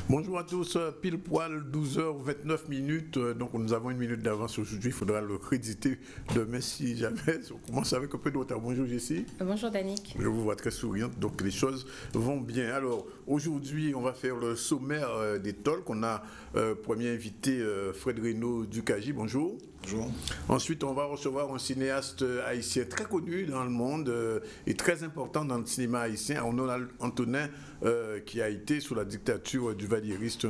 Bonjour à tous, pile poil 12h29 minutes, donc nous avons une minute d'avance aujourd'hui, il faudra le créditer demain si jamais, on commence avec un peu de retard. Bonjour Jessie. Bonjour Danick. Je vous vois très souriante, donc les choses vont bien. Alors aujourd'hui on va faire le sommaire des talks, on a premier invité Fred Reynaud du CAGI, bonjour. Bonjour. Ensuite, on va recevoir un cinéaste haïtien très connu dans le monde et très important dans le cinéma haïtien, Antonin, qui a été sous la dictature du valliériste,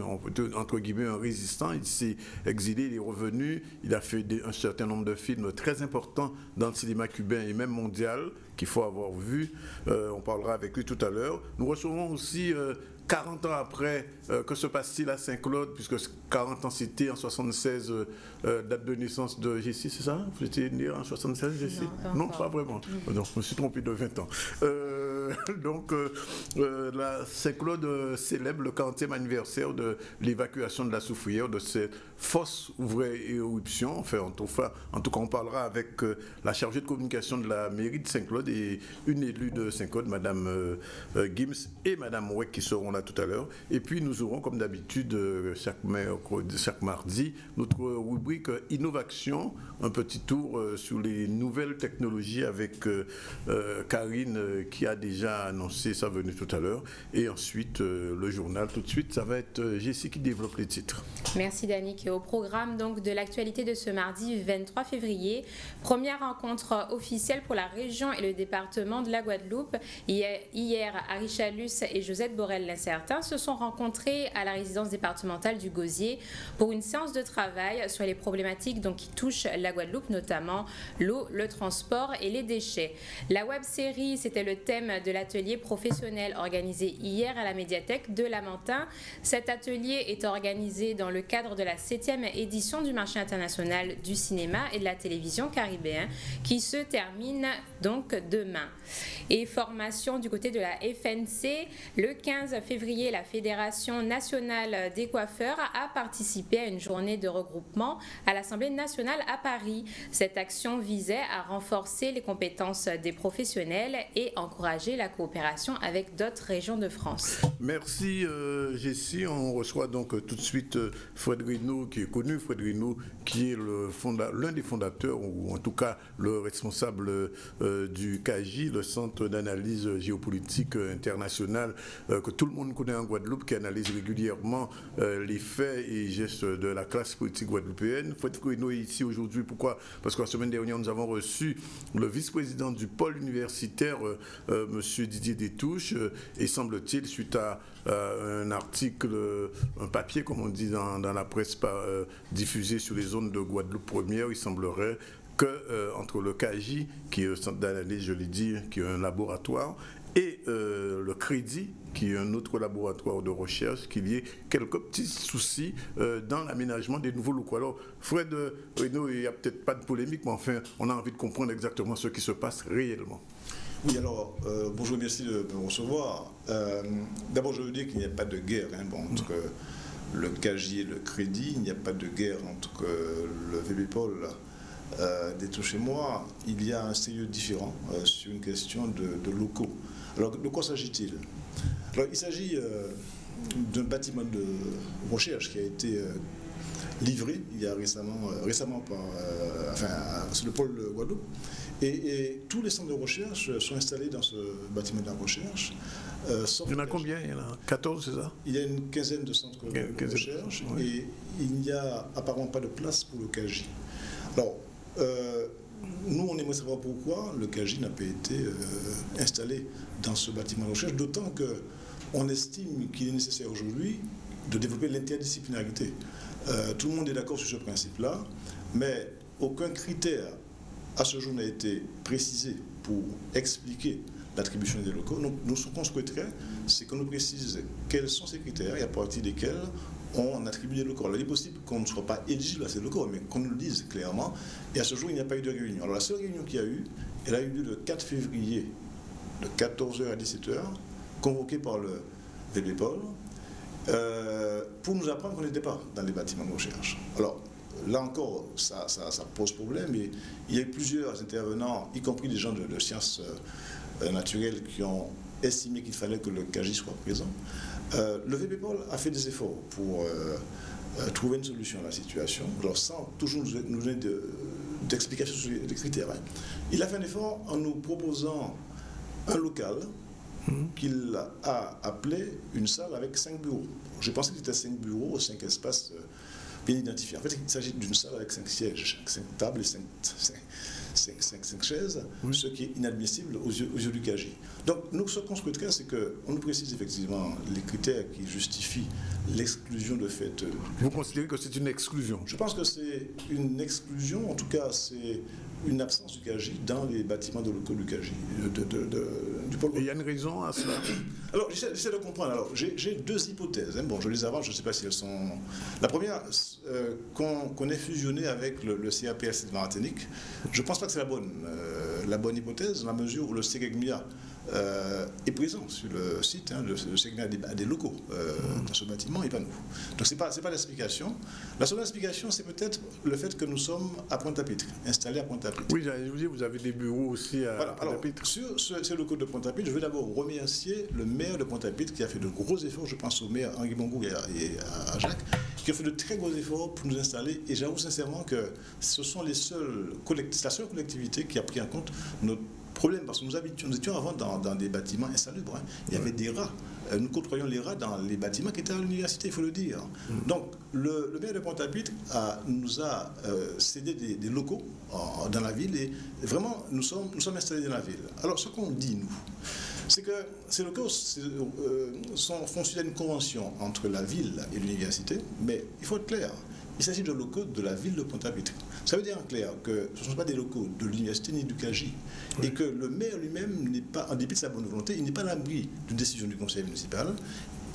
entre guillemets, un résistant. Il s'est exilé, il est revenu, il a fait un certain nombre de films très importants dans le cinéma cubain et même mondial, qu'il faut avoir vu. On parlera avec lui tout à l'heure. Nous recevons aussi 40 ans après, que se passe-t-il à Saint-Claude, puisque 40 ans c'était en 76, date de naissance de Jessie, c'est ça? Vous étiez né en 76, Jessie? Non, pas vraiment. Donc, je me suis trompé de 20 ans. La Saint-Claude célèbre le 40e anniversaire de l'évacuation de la soufrière, de cette fosse ouvrait éruption. Enfin, en tout cas, on parlera avec la chargée de communication de la mairie de Saint-Claude et une élue de Saint-Claude, Madame Gims et Madame Ouek, qui seront là tout à l'heure. Et puis, nous aurons, comme d'habitude, chaque mardi, notre rubrique Innovation, un petit tour sur les nouvelles technologies avec Karine, qui a déjà annoncé sa venue tout à l'heure. Et ensuite, le journal, tout de suite, ça va être Jessie qui développe les titres. Merci Danick. Au programme donc de l'actualité de ce mardi 23 février, première rencontre officielle pour la région et le département de la Guadeloupe. Hier, Harry Chalus et Josette Borel-Lincertin se sont rencontrés à la résidence départementale du Gosier pour une séance de travail sur les problématiques donc, qui touchent la Guadeloupe, notamment l'eau, le transport et les déchets. La web-série, c'était le thème de l'atelier professionnel organisé hier à la médiathèque de Lamentin. Cet atelier est organisé dans le cadre de la 7e édition du marché international du cinéma et de la télévision caribéen qui se termine donc demain. Et formation du côté de la FNC, le 15 février, la Fédération nationale des coiffeurs a participé à une journée de regroupement à l'Assemblée nationale à Paris. Cette action visait à renforcer les compétences des professionnels et encourager la coopération avec d'autres régions de France. Merci Jessie. On reçoit donc tout de suite Fred Reynaud, qui est connu, Fred Reynaud, qui est l'un des fondateurs, ou en tout cas le responsable du CAGI, le Centre d'analyse géopolitique internationale, que tout le monde connaît en Guadeloupe, qui analyse régulièrement les faits et gestes de la classe politique guadeloupéenne. Fred Reynaud est ici aujourd'hui. Pourquoi? Parce que la semaine dernière, nous avons reçu le vice-président du pôle universitaire, M. Didier Détouche, et semble-t-il, suite à un article, un papier, comme on dit dans la presse, diffusé sur les zones de Guadeloupe première, il semblerait que entre le CAGI, qui est un centre d'analyse, je l'ai dit, qui est un laboratoire, et le Crédit, qui est un autre laboratoire de recherche, qu'il y ait quelques petits soucis dans l'aménagement des nouveaux locaux. Alors, Fred Reynaud, il n'y a peut-être pas de polémique, mais enfin, on a envie de comprendre exactement ce qui se passe réellement. Oui, alors, bonjour, merci de me recevoir. D'abord, je veux dire qu'il n'y a pas de guerre entre le CAGI et le Crédit. Il n'y a pas de guerre entre le VB-Pôle Détouche et moi. Il y a un sérieux différent sur une question de locaux. Alors, de quoi s'agit-il? Alors, il s'agit d'un bâtiment de recherche qui a été livré il y a récemment sur le pôle Guadeloupe. Et tous les centres de recherche sont installés dans ce bâtiment de la recherche. Il y en a combien? Il y en a 14, c'est ça? Il y a une quinzaine de centres de recherche, oui. Et il n'y a apparemment pas de place pour le CAGI. Alors, nous, on aimerait savoir pourquoi le CAGI n'a pas été installé dans ce bâtiment de recherche, d'autant qu'on estime qu'il est nécessaire aujourd'hui de développer l'interdisciplinarité. Tout le monde est d'accord sur ce principe-là, mais aucun critère à ce jour n'a été précisé pour expliquer l'attribution des locaux. Nous, ce qu'on souhaiterait, c'est qu'on nous précise quels sont ces critères et à partir desquels on attribue des locaux. Alors, il est possible qu'on ne soit pas éligible à ces locaux, mais qu'on nous le dise clairement. Et à ce jour, il n'y a pas eu de réunion. Alors, la seule réunion qu'il y a eu, elle a eu lieu le 4 février, de 14h à 17h, convoquée par le VB-Pôle, pour nous apprendre qu'on n'était pas dans les bâtiments de recherche. Alors, là encore, ça pose problème. Et il y a eu plusieurs intervenants, y compris des gens de sciences naturelles, qui ont estimé qu'il fallait que le CAGI soit présent. Le VPPOL a fait des efforts pour trouver une solution à la situation, alors sans toujours nous donner d'explications sur les critères. Hein. Il a fait un effort en nous proposant un local qu'il a appelé une salle avec 5 bureaux. J'ai pensé que c'était 5 bureaux, 5 espaces bien identifiés. En fait, il s'agit d'une salle avec 5 sièges, 5 tables et 5 chaises, ce qui est inadmissible aux yeux du KJ. Donc, nous, ce qu'on souhaiterait, c'est qu'on nous précise effectivement les critères qui justifient l'exclusion de fait. Vous considérez que c'est une exclusion? Je pense que c'est une exclusion, en tout cas, c'est une absence du KJ dans les bâtiments de locaux du KJ, du pôle. Et il y a une raison à cela? Alors, j'essaie de comprendre. Alors, j'ai 2 hypothèses. Hein. Bon, je les avance, je ne sais pas si elles sont... La première, qu'on ait fusionné avec le CAPS de Martinique, je ne pense pas que c'est la bonne hypothèse, dans la mesure où le CEGMIA est présent sur le site. Hein, le CEGMIA a des locaux dans ce bâtiment et pas nous. Donc, ce n'est pas l'explication. La seconde explication, c'est peut-être le fait que nous sommes à Pointe-à-Pitre, installés à Pointe-à-Pitre. Oui, j'allais vous dire, vous avez des bureaux aussi à Pointe-à-Pitre. Sur ces locaux de Pointe-à-Pitre, je vais d'abord remercier le maire de Pointe-à-Pitre qui a fait de gros efforts, je pense au maire Henri Bongou et à Jacques, qui a fait de très gros efforts pour nous installer. Et j'avoue sincèrement que ce sont c'est la seule collectivité qui a pris en compte notre problème, parce que nous étions avant dans des bâtiments insalubres. Hein. Il y avait des rats. Nous côtoyons les rats dans les bâtiments qui étaient à l'université, il faut le dire. Donc, le maire de Pointe-à-Pitre nous a cédé des locaux dans la ville et vraiment, nous sommes installés dans la ville. Alors, ce qu'on dit, nous, c'est que ces locaux font suite à une convention entre la ville et l'université, mais il faut être clair. Il s'agit de locaux de la ville de Pointe-à-Pitre. Ça veut dire en clair que ce ne sont pas des locaux de l'université ni du KJ. Oui. Et que le maire lui-même n'est pas, en dépit de sa bonne volonté, il n'est pas à l'abri d'une décision du conseil municipal.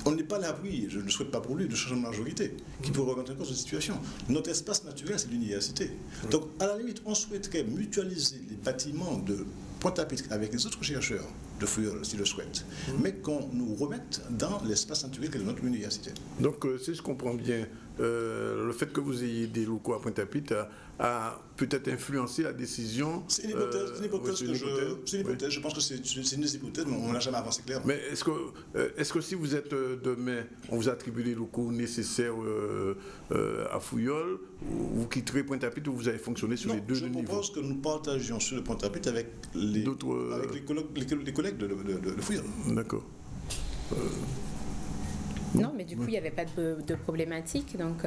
On n'est pas à l'abri, je ne souhaite pas pour lui, de changement de majorité qui pourrait remettre en cause la situation. Notre espace naturel, c'est l'université. Oui. Donc, à la limite, on souhaiterait mutualiser les bâtiments de Pointe-à-Pitre avec les autres chercheurs de Fouillol, s'ils le souhaitent, mais qu'on nous remette dans l'espace naturel que est notre université. Donc, si je comprends bien, le fait que vous ayez des locaux à Pointe-à-Pitre a peut-être influencé la décision. C'est une hypothèse, je pense que c'est une des hypothèses, mais on n'a jamais avancé clairement. Mais est-ce que si vous êtes demain, on vous attribue les locaux nécessaires à Fouillol, vous quitterez Pointe-à-Pitre ou vous allez fonctionner sur les deux niveaux? Je propose que nous partagions sur le Pointe-à-Pitre avec les collègues de Fouillol. D'accord. Non, mais du coup, il n'y avait pas de problématique, donc,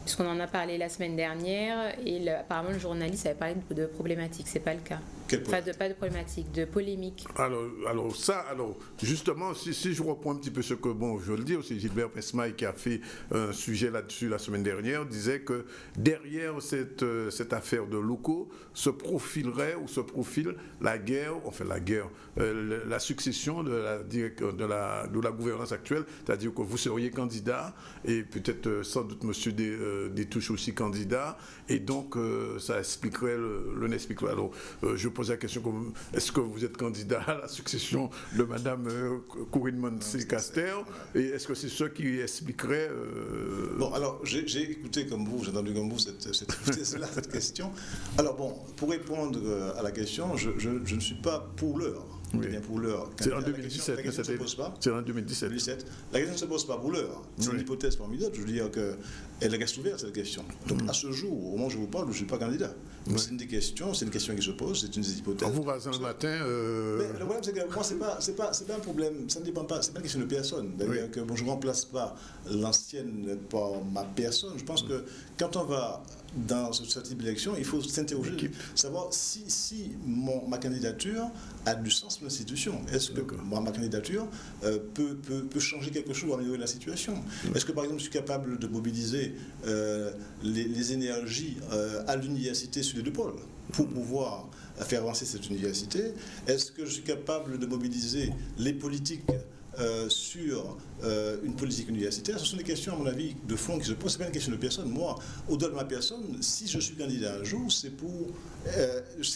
puisqu'on en a parlé la semaine dernière, et apparemment le journaliste avait parlé de problématique, c'est pas le cas. Pas de problématique, de polémique. Alors justement, si je reprends un petit peu ce que, je le dis aussi, Gilbert Pesmaï qui a fait un sujet là-dessus la semaine dernière, disait que derrière cette affaire de locaux se profile la succession de la gouvernance actuelle, c'est-à-dire que vous seriez candidat et peut-être sans doute monsieur Détouche aussi candidat, et donc ça expliquerait le n'expliquerait. Alors je pose la question, est-ce que vous êtes candidat à la succession de Madame Corinne Mansé-Caster, et est-ce que c'est ce qui expliquerait Bon, alors j'ai écouté comme vous, j'ai entendu comme vous cette question. Alors bon, pour répondre à la question, je ne suis pas pour l'heure. Oui. Pour l'heure. C'est en 2017. La question ne se pose pas. C'est en 2017. La question ne se pose pas pour l'heure. C'est une hypothèse formidable. Je veux dire qu'elle reste ouverte, cette question. Donc à ce jour, au moment où je vous parle, je ne suis pas candidat. C'est une question qui se pose, c'est une des hypothèses. En vous rasant le matin. Mais le problème, c'est que moi, c'est pas un problème. Ça ne dépend pas. C'est pas une question de personne. C'est-à-dire que je ne remplace pas l'ancienne par ma personne. Je pense que quand on va dans ce type d'élection, il faut s'interroger, savoir si ma candidature a du sens pour l'institution. Est-ce que ma candidature peut changer quelque chose ou améliorer la situation? Est-ce que, par exemple, je suis capable de mobiliser les énergies à l'université sur les deux pôles pour pouvoir faire avancer cette université? Est-ce que je suis capable de mobiliser les politiques sur une politique universitaire? Ce sont des questions, à mon avis, de fond qui se posent. Ce n'est pas une question de personne. Moi, au-delà de ma personne, si je suis candidat un jour, c'est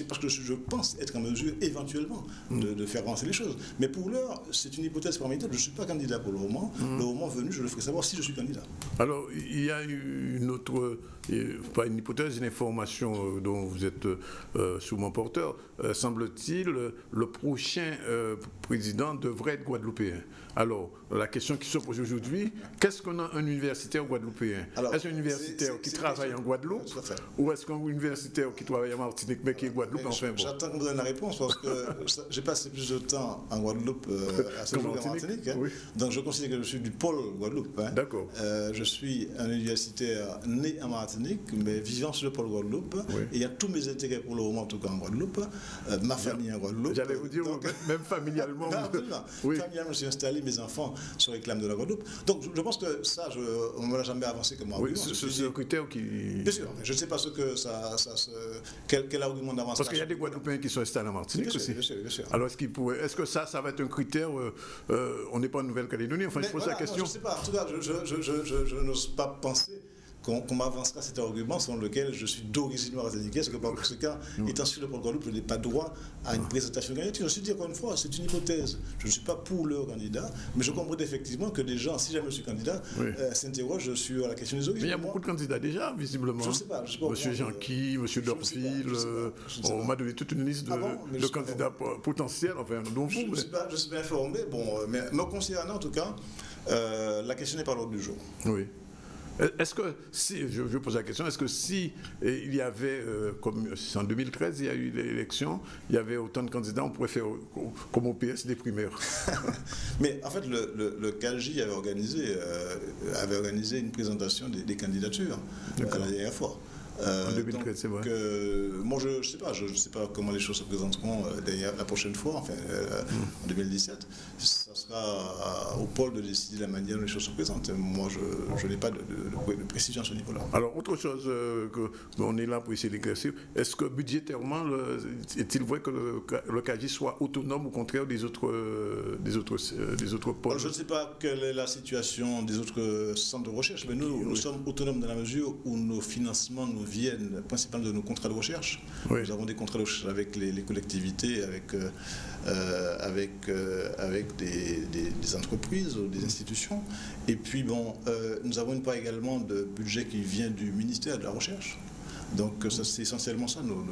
parce que je pense être en mesure, éventuellement, de faire avancer les choses. Mais pour l'heure, c'est une hypothèse formidable. Je ne suis pas candidat pour le moment. Le moment venu, je le ferai savoir si je suis candidat. Alors, il y a une autre, pas une hypothèse, une information dont vous êtes sûrement porteur. Semble-t-il, le prochain président devrait être guadeloupéen. Alors, la question qui se pose aujourd'hui, qu'est-ce qu'on a un universitaire guadeloupéen? Est-ce un universitaire qui travaille en Guadeloupe ou est-ce qu'un universitaire qui travaille en Martinique mais qui est Guadeloupe? Enfin, bon. J'attends qu'on me donne la réponse parce que j'ai passé plus de temps en Guadeloupe à ce jour qu'en Martinique. Hein. Oui. Donc je considère que je suis du pôle Guadeloupe. Hein. D'accord. Je suis un universitaire né en Martinique mais vivant sur le pôle Guadeloupe. Oui. Et il y a tous mes intérêts pour le moment, en tout cas en Guadeloupe. Ma famille en Guadeloupe. J'allais vous dire, donc, même familialement. Non, oui. Familialement, je suis installé, mes enfants se réclament de la Guadeloupe. Donc je pense que ça, on ne l'a jamais avancé comme argument. Oui, c'est un critère qui... Bien sûr, je ne sais pas ce que quel argument d'avance. Parce qu'il y a des Guadeloupéens qui sont installés en Martinique aussi. Bien sûr. Alors est-ce que ça va être un critère? On n'est pas en Nouvelle-Calédonie, enfin je pose la question. Je ne sais pas, en tout cas, je n'ose pas penser qu'on m'avancera cet argument selon lequel je suis d'origine martiniquaise, parce que par conséquent, étant sur le pôle Guadeloupe, je n'ai pas droit à une présentation de candidature. Je suis dit encore une fois, c'est une hypothèse. Je ne suis pas pour leur candidat, mais je comprends effectivement que des gens, si jamais je suis candidat, s'interrogent sur la question des origines. Mais il y a beaucoup de candidats déjà, visiblement. Je ne sais pas. Monsieur Jeanqui, Monsieur Dorfil, on m'a donné toute une liste de candidats potentiels, enfin, dont vous. Je suis bien informé, mais me concernant en tout cas, la question n'est pas à l'ordre du jour. Oui. Est-ce que, si, je pose la question, est-ce que si il y avait, comme en 2013, il y a eu l'élection, il y avait autant de candidats, on pourrait faire comme au PS des primaires? Mais en fait, le CAGI avait organisé une présentation des candidatures la dernière fois. En 2013, c'est vrai. Moi, je ne sais pas comment les choses se présenteront la prochaine fois, enfin, en 2017. Ça sera au pôle de décider la manière dont les choses se présentent. Moi, je n'ai pas de précision à ce niveau-là. Alors, autre chose on est là pour essayer d'éclaircir, est-ce que budgétairement, est-il vrai que le CAGI soit autonome au contraire des autres pôles? Alors, je ne sais pas quelle est la situation des autres centres de recherche, mais nous sommes autonomes dans la mesure où nos financements nous viennent principalement de nos contrats de recherche. Oui. Nous avons des contrats de recherche avec les collectivités, avec des entreprises ou des institutions. Et puis, nous avons une part également de budget qui vient du ministère de la Recherche. Donc, c'est essentiellement ça, nos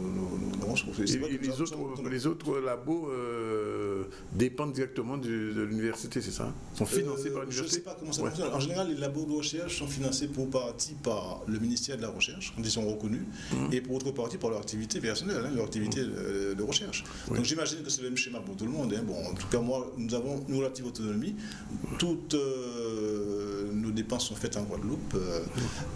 ressources. Les autres labos dépendent directement de l'université, c'est ça? Sont financés par l'université? Je ne sais pas comment ça fonctionne. En général, les labos de recherche sont financés pour partie par le ministère de la Recherche, quand ils sont reconnus, et pour autre partie par leur activité personnelle, leur activité de recherche. Donc, j'imagine que c'est le même schéma pour tout le monde. En tout cas, nous avons une relative autonomie. Toutes nos dépenses sont faites en Guadeloupe,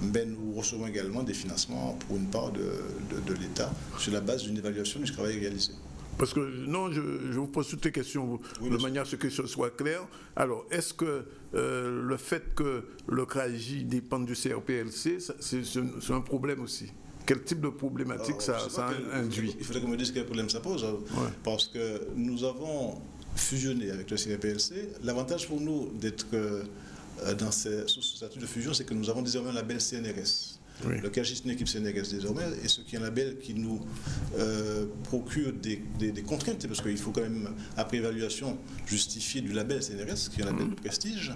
mais nous recevons également des financements pour une part de l'État sur la base d'une évaluation du travail réalisé. Parce que, non, je vous pose toutes les questions de manière à ce que ce soit clair. Alors, est-ce que le fait que le CRAJ dépende du CRPLC, c'est un problème aussi? Quel type de problématique ça induit? Il faudrait qu'on me dise quel problème ça pose. Parce que nous avons fusionné avec le CRPLC. L'avantage pour nous d'être sous ce statut de fusion, c'est que nous avons désormais un label CNRS. Oui. Le CAGI, c'est une équipe CNRS désormais, et ce qui est un label qui nous procure des contraintes, parce qu'il faut quand même, après évaluation, justifier du label CNRS, qui est un label de prestige,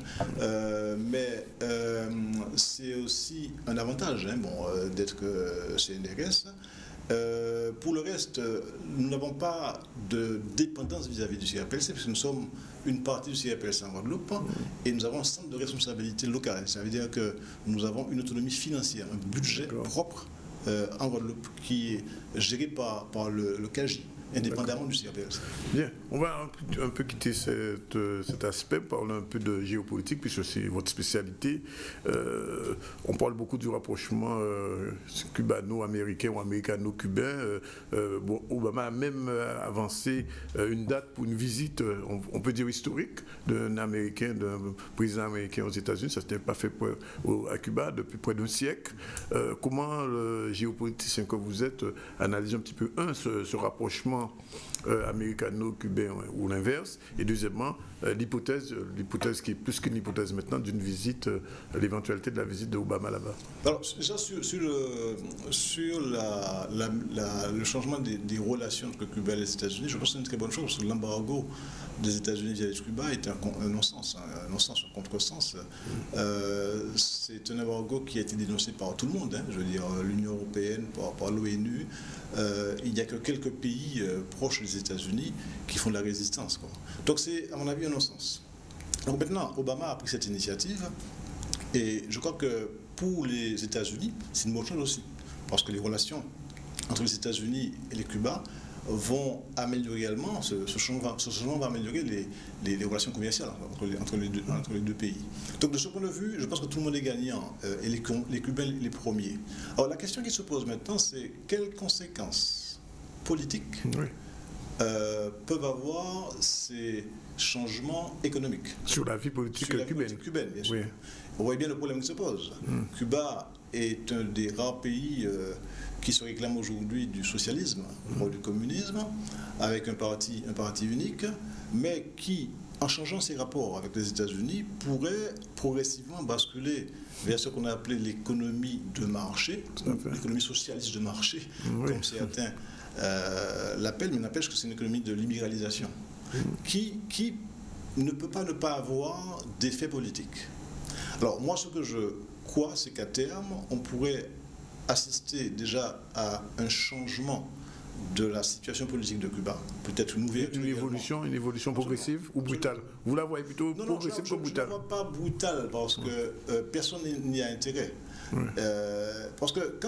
mais c'est aussi un avantage d'être CNRS. Pour le reste, nous n'avons pas de dépendance vis-à-vis du CRPLC, parce que nous sommes une partie du CRPLC en Guadeloupe et nous avons un centre de responsabilité locale. Ça veut dire que nous avons une autonomie financière, un budget propre en Guadeloupe qui est géré par le CAGI, indépendamment du CRPLC. Bien, on va un peu quitter cet aspect, parler un peu de géopolitique, puisque c'est votre spécialité. On parle beaucoup du rapprochement cubano-américain ou américano-cubain. Obama a même avancé une date pour une visite, on peut dire historique, d'un président américain aux États-Unis. Ça n'était pas fait à Cuba depuis près d'un siècle. Comment le géopoliticien que vous êtes analyse un petit peu, ce rapprochement américano-cubain ou l'inverse, et deuxièmement l'hypothèse qui est plus qu'une hypothèse maintenant d'une visite, l'éventualité de la visite d'Obama là-bas. Alors déjà sur le changement des relations entre Cuba et les États-Unis, je pense que c'est une très bonne chose, parce que l'embargo des États-Unis vis-à-vis de Cuba est un non-sens, un contresens. C'est un embargo qui a été dénoncé par tout le monde, je veux dire l'Union européenne, par l'ONU. Il n'y a que quelques pays proches des États-Unis qui font de la résistance, quoi. Donc c'est, à mon avis, un non-sens. Donc maintenant, Obama a pris cette initiative et je crois que pour les États-Unis, c'est une bonne chose aussi, parce que les relations entre les États-Unis et les Cuba vont améliorer également, ce changement va améliorer les relations commerciales entre les deux pays. Donc de ce point de vue, je pense que tout le monde est gagnant, et les Cubains les premiers. Alors la question qui se pose maintenant, c'est quelles conséquences politiques peuvent avoir ces changements économiques sur la vie politique cubaine, bien sûr. Oui. On voit bien le problème qui se pose. Cuba est un des rares pays qui se réclame aujourd'hui du socialisme, ou du communisme, avec un parti unique, mais qui, en changeant ses rapports avec les États-Unis, pourrait progressivement basculer vers ce qu'on a appelé l'économie de marché, l'économie socialiste de marché, comme certains l'appellent, mais n'empêche que c'est une économie de libéralisation, qui ne peut pas ne pas avoir d'effet politique. Alors moi, ce que je crois, c'est qu'à terme, on pourrait assister déjà à un changement de la situation politique de Cuba, peut-être une évolution progressive ou brutale. Vous la voyez plutôt progressive que brutale? Je ne la vois pas brutale parce que personne n'y a intérêt. Parce que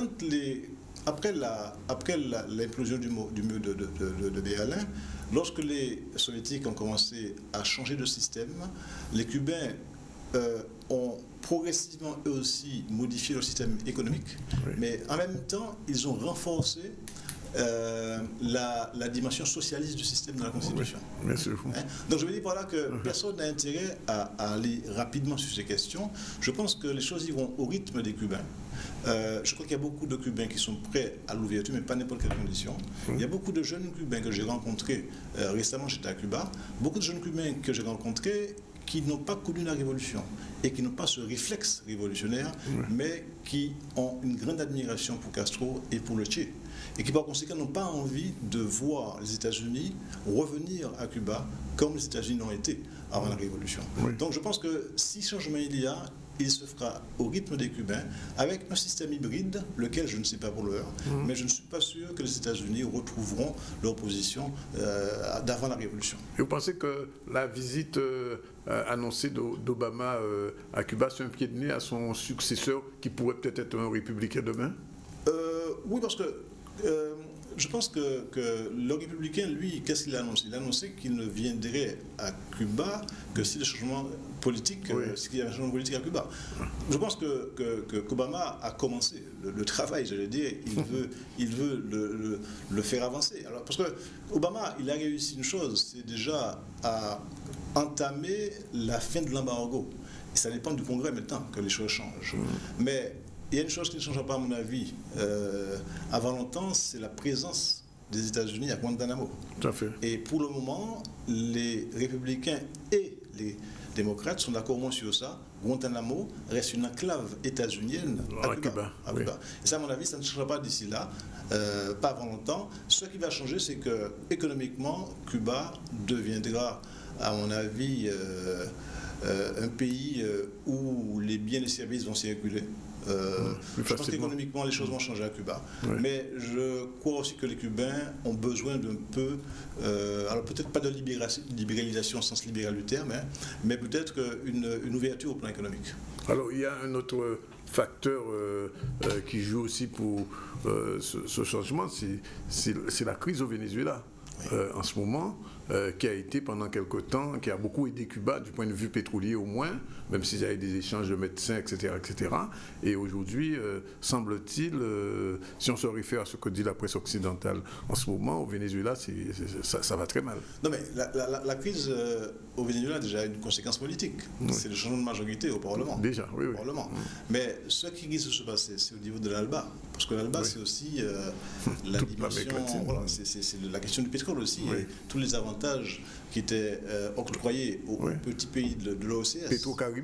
après l'implosion du mur de Berlin, lorsque les Soviétiques ont commencé à changer de système, les Cubains ont progressivement eux aussi modifié leur système économique, mais en même temps, ils ont renforcé la dimension socialiste du système de la Constitution. Donc je veux dire par là que personne n'a intérêt à aller rapidement sur ces questions. Je pense que les choses iront au rythme des Cubains. Je crois qu'il y a beaucoup de Cubains qui sont prêts à l'ouverture, mais pas n'importe quelle condition. Il y a beaucoup de jeunes Cubains que j'ai rencontrés récemment, j'étais à Cuba, beaucoup de jeunes Cubains que j'ai rencontrés qui n'ont pas connu la révolution et qui n'ont pas ce réflexe révolutionnaire, mais qui ont une grande admiration pour Castro et pour le Che, et qui par conséquent n'ont pas envie de voir les États-Unis revenir à Cuba comme les États-Unis l'ont été avant la révolution. Donc je pense que si changement il y a, il se fera au rythme des Cubains, avec un système hybride, lequel je ne sais pas pour l'heure, mais je ne suis pas sûr que les États-Unis retrouveront leur position d'avant la Révolution. Et vous pensez que la visite annoncée d'Obama à Cuba, c'est un pied de nez à son successeur qui pourrait peut-être être un républicain demain? Oui, parce que je pense que le républicain, lui, qu'est-ce qu'il a annoncé? Il a annoncé qu'il ne viendrait à Cuba que si le changement politique, s'il y a un changement politique à Cuba. Je pense qu'Obama a commencé le travail, j'allais dire, il veut le faire avancer. Alors, parce que Obama, il a réussi une chose, c'est déjà à entamer la fin de l'embargo. Et ça dépend du Congrès maintenant que les choses changent. Mais il y a une chose qui ne changera pas, à mon avis, avant longtemps, c'est la présence des États-Unis à Guantanamo. Tout à fait. Et pour le moment, les républicains et les démocrates sont d'accord au moins sur ça. Guantanamo reste une enclave états-unienne à Cuba. Et ça, à mon avis, ça ne changera pas d'ici là, pas avant longtemps. Ce qui va changer, c'est que économiquement, Cuba deviendra, à mon avis, un pays où les biens et les services vont circuler. Je pense qu'économiquement, les choses vont changer à Cuba. Mais je crois aussi que les Cubains ont besoin d'un peu, alors peut-être pas de libéralisation au sens libéral du terme, mais peut-être une ouverture au plan économique. Alors, il y a un autre facteur qui joue aussi pour ce changement, c'est la crise au Venezuela. En ce moment, qui a été pendant quelque temps, qui a beaucoup aidé Cuba du point de vue pétrolier au moins, même s'il y a eu des échanges de médecins, etc. etc. Et aujourd'hui, semble-t-il, si on se réfère à ce que dit la presse occidentale en ce moment, au Venezuela, ça va très mal. Non mais la crise au Venezuela a déjà une conséquence politique. C'est le changement de majorité au Parlement. Déjà, oui. Parlement. Mais ce qui risque de se passer, c'est au niveau de l'ALBA. Parce que l'ALBA, c'est aussi la dimension... Voilà, c'est la question du pétrole aussi. Et tous les avantages qui étaient octroyés aux petits pays de l'OCS. Petro-Caribé.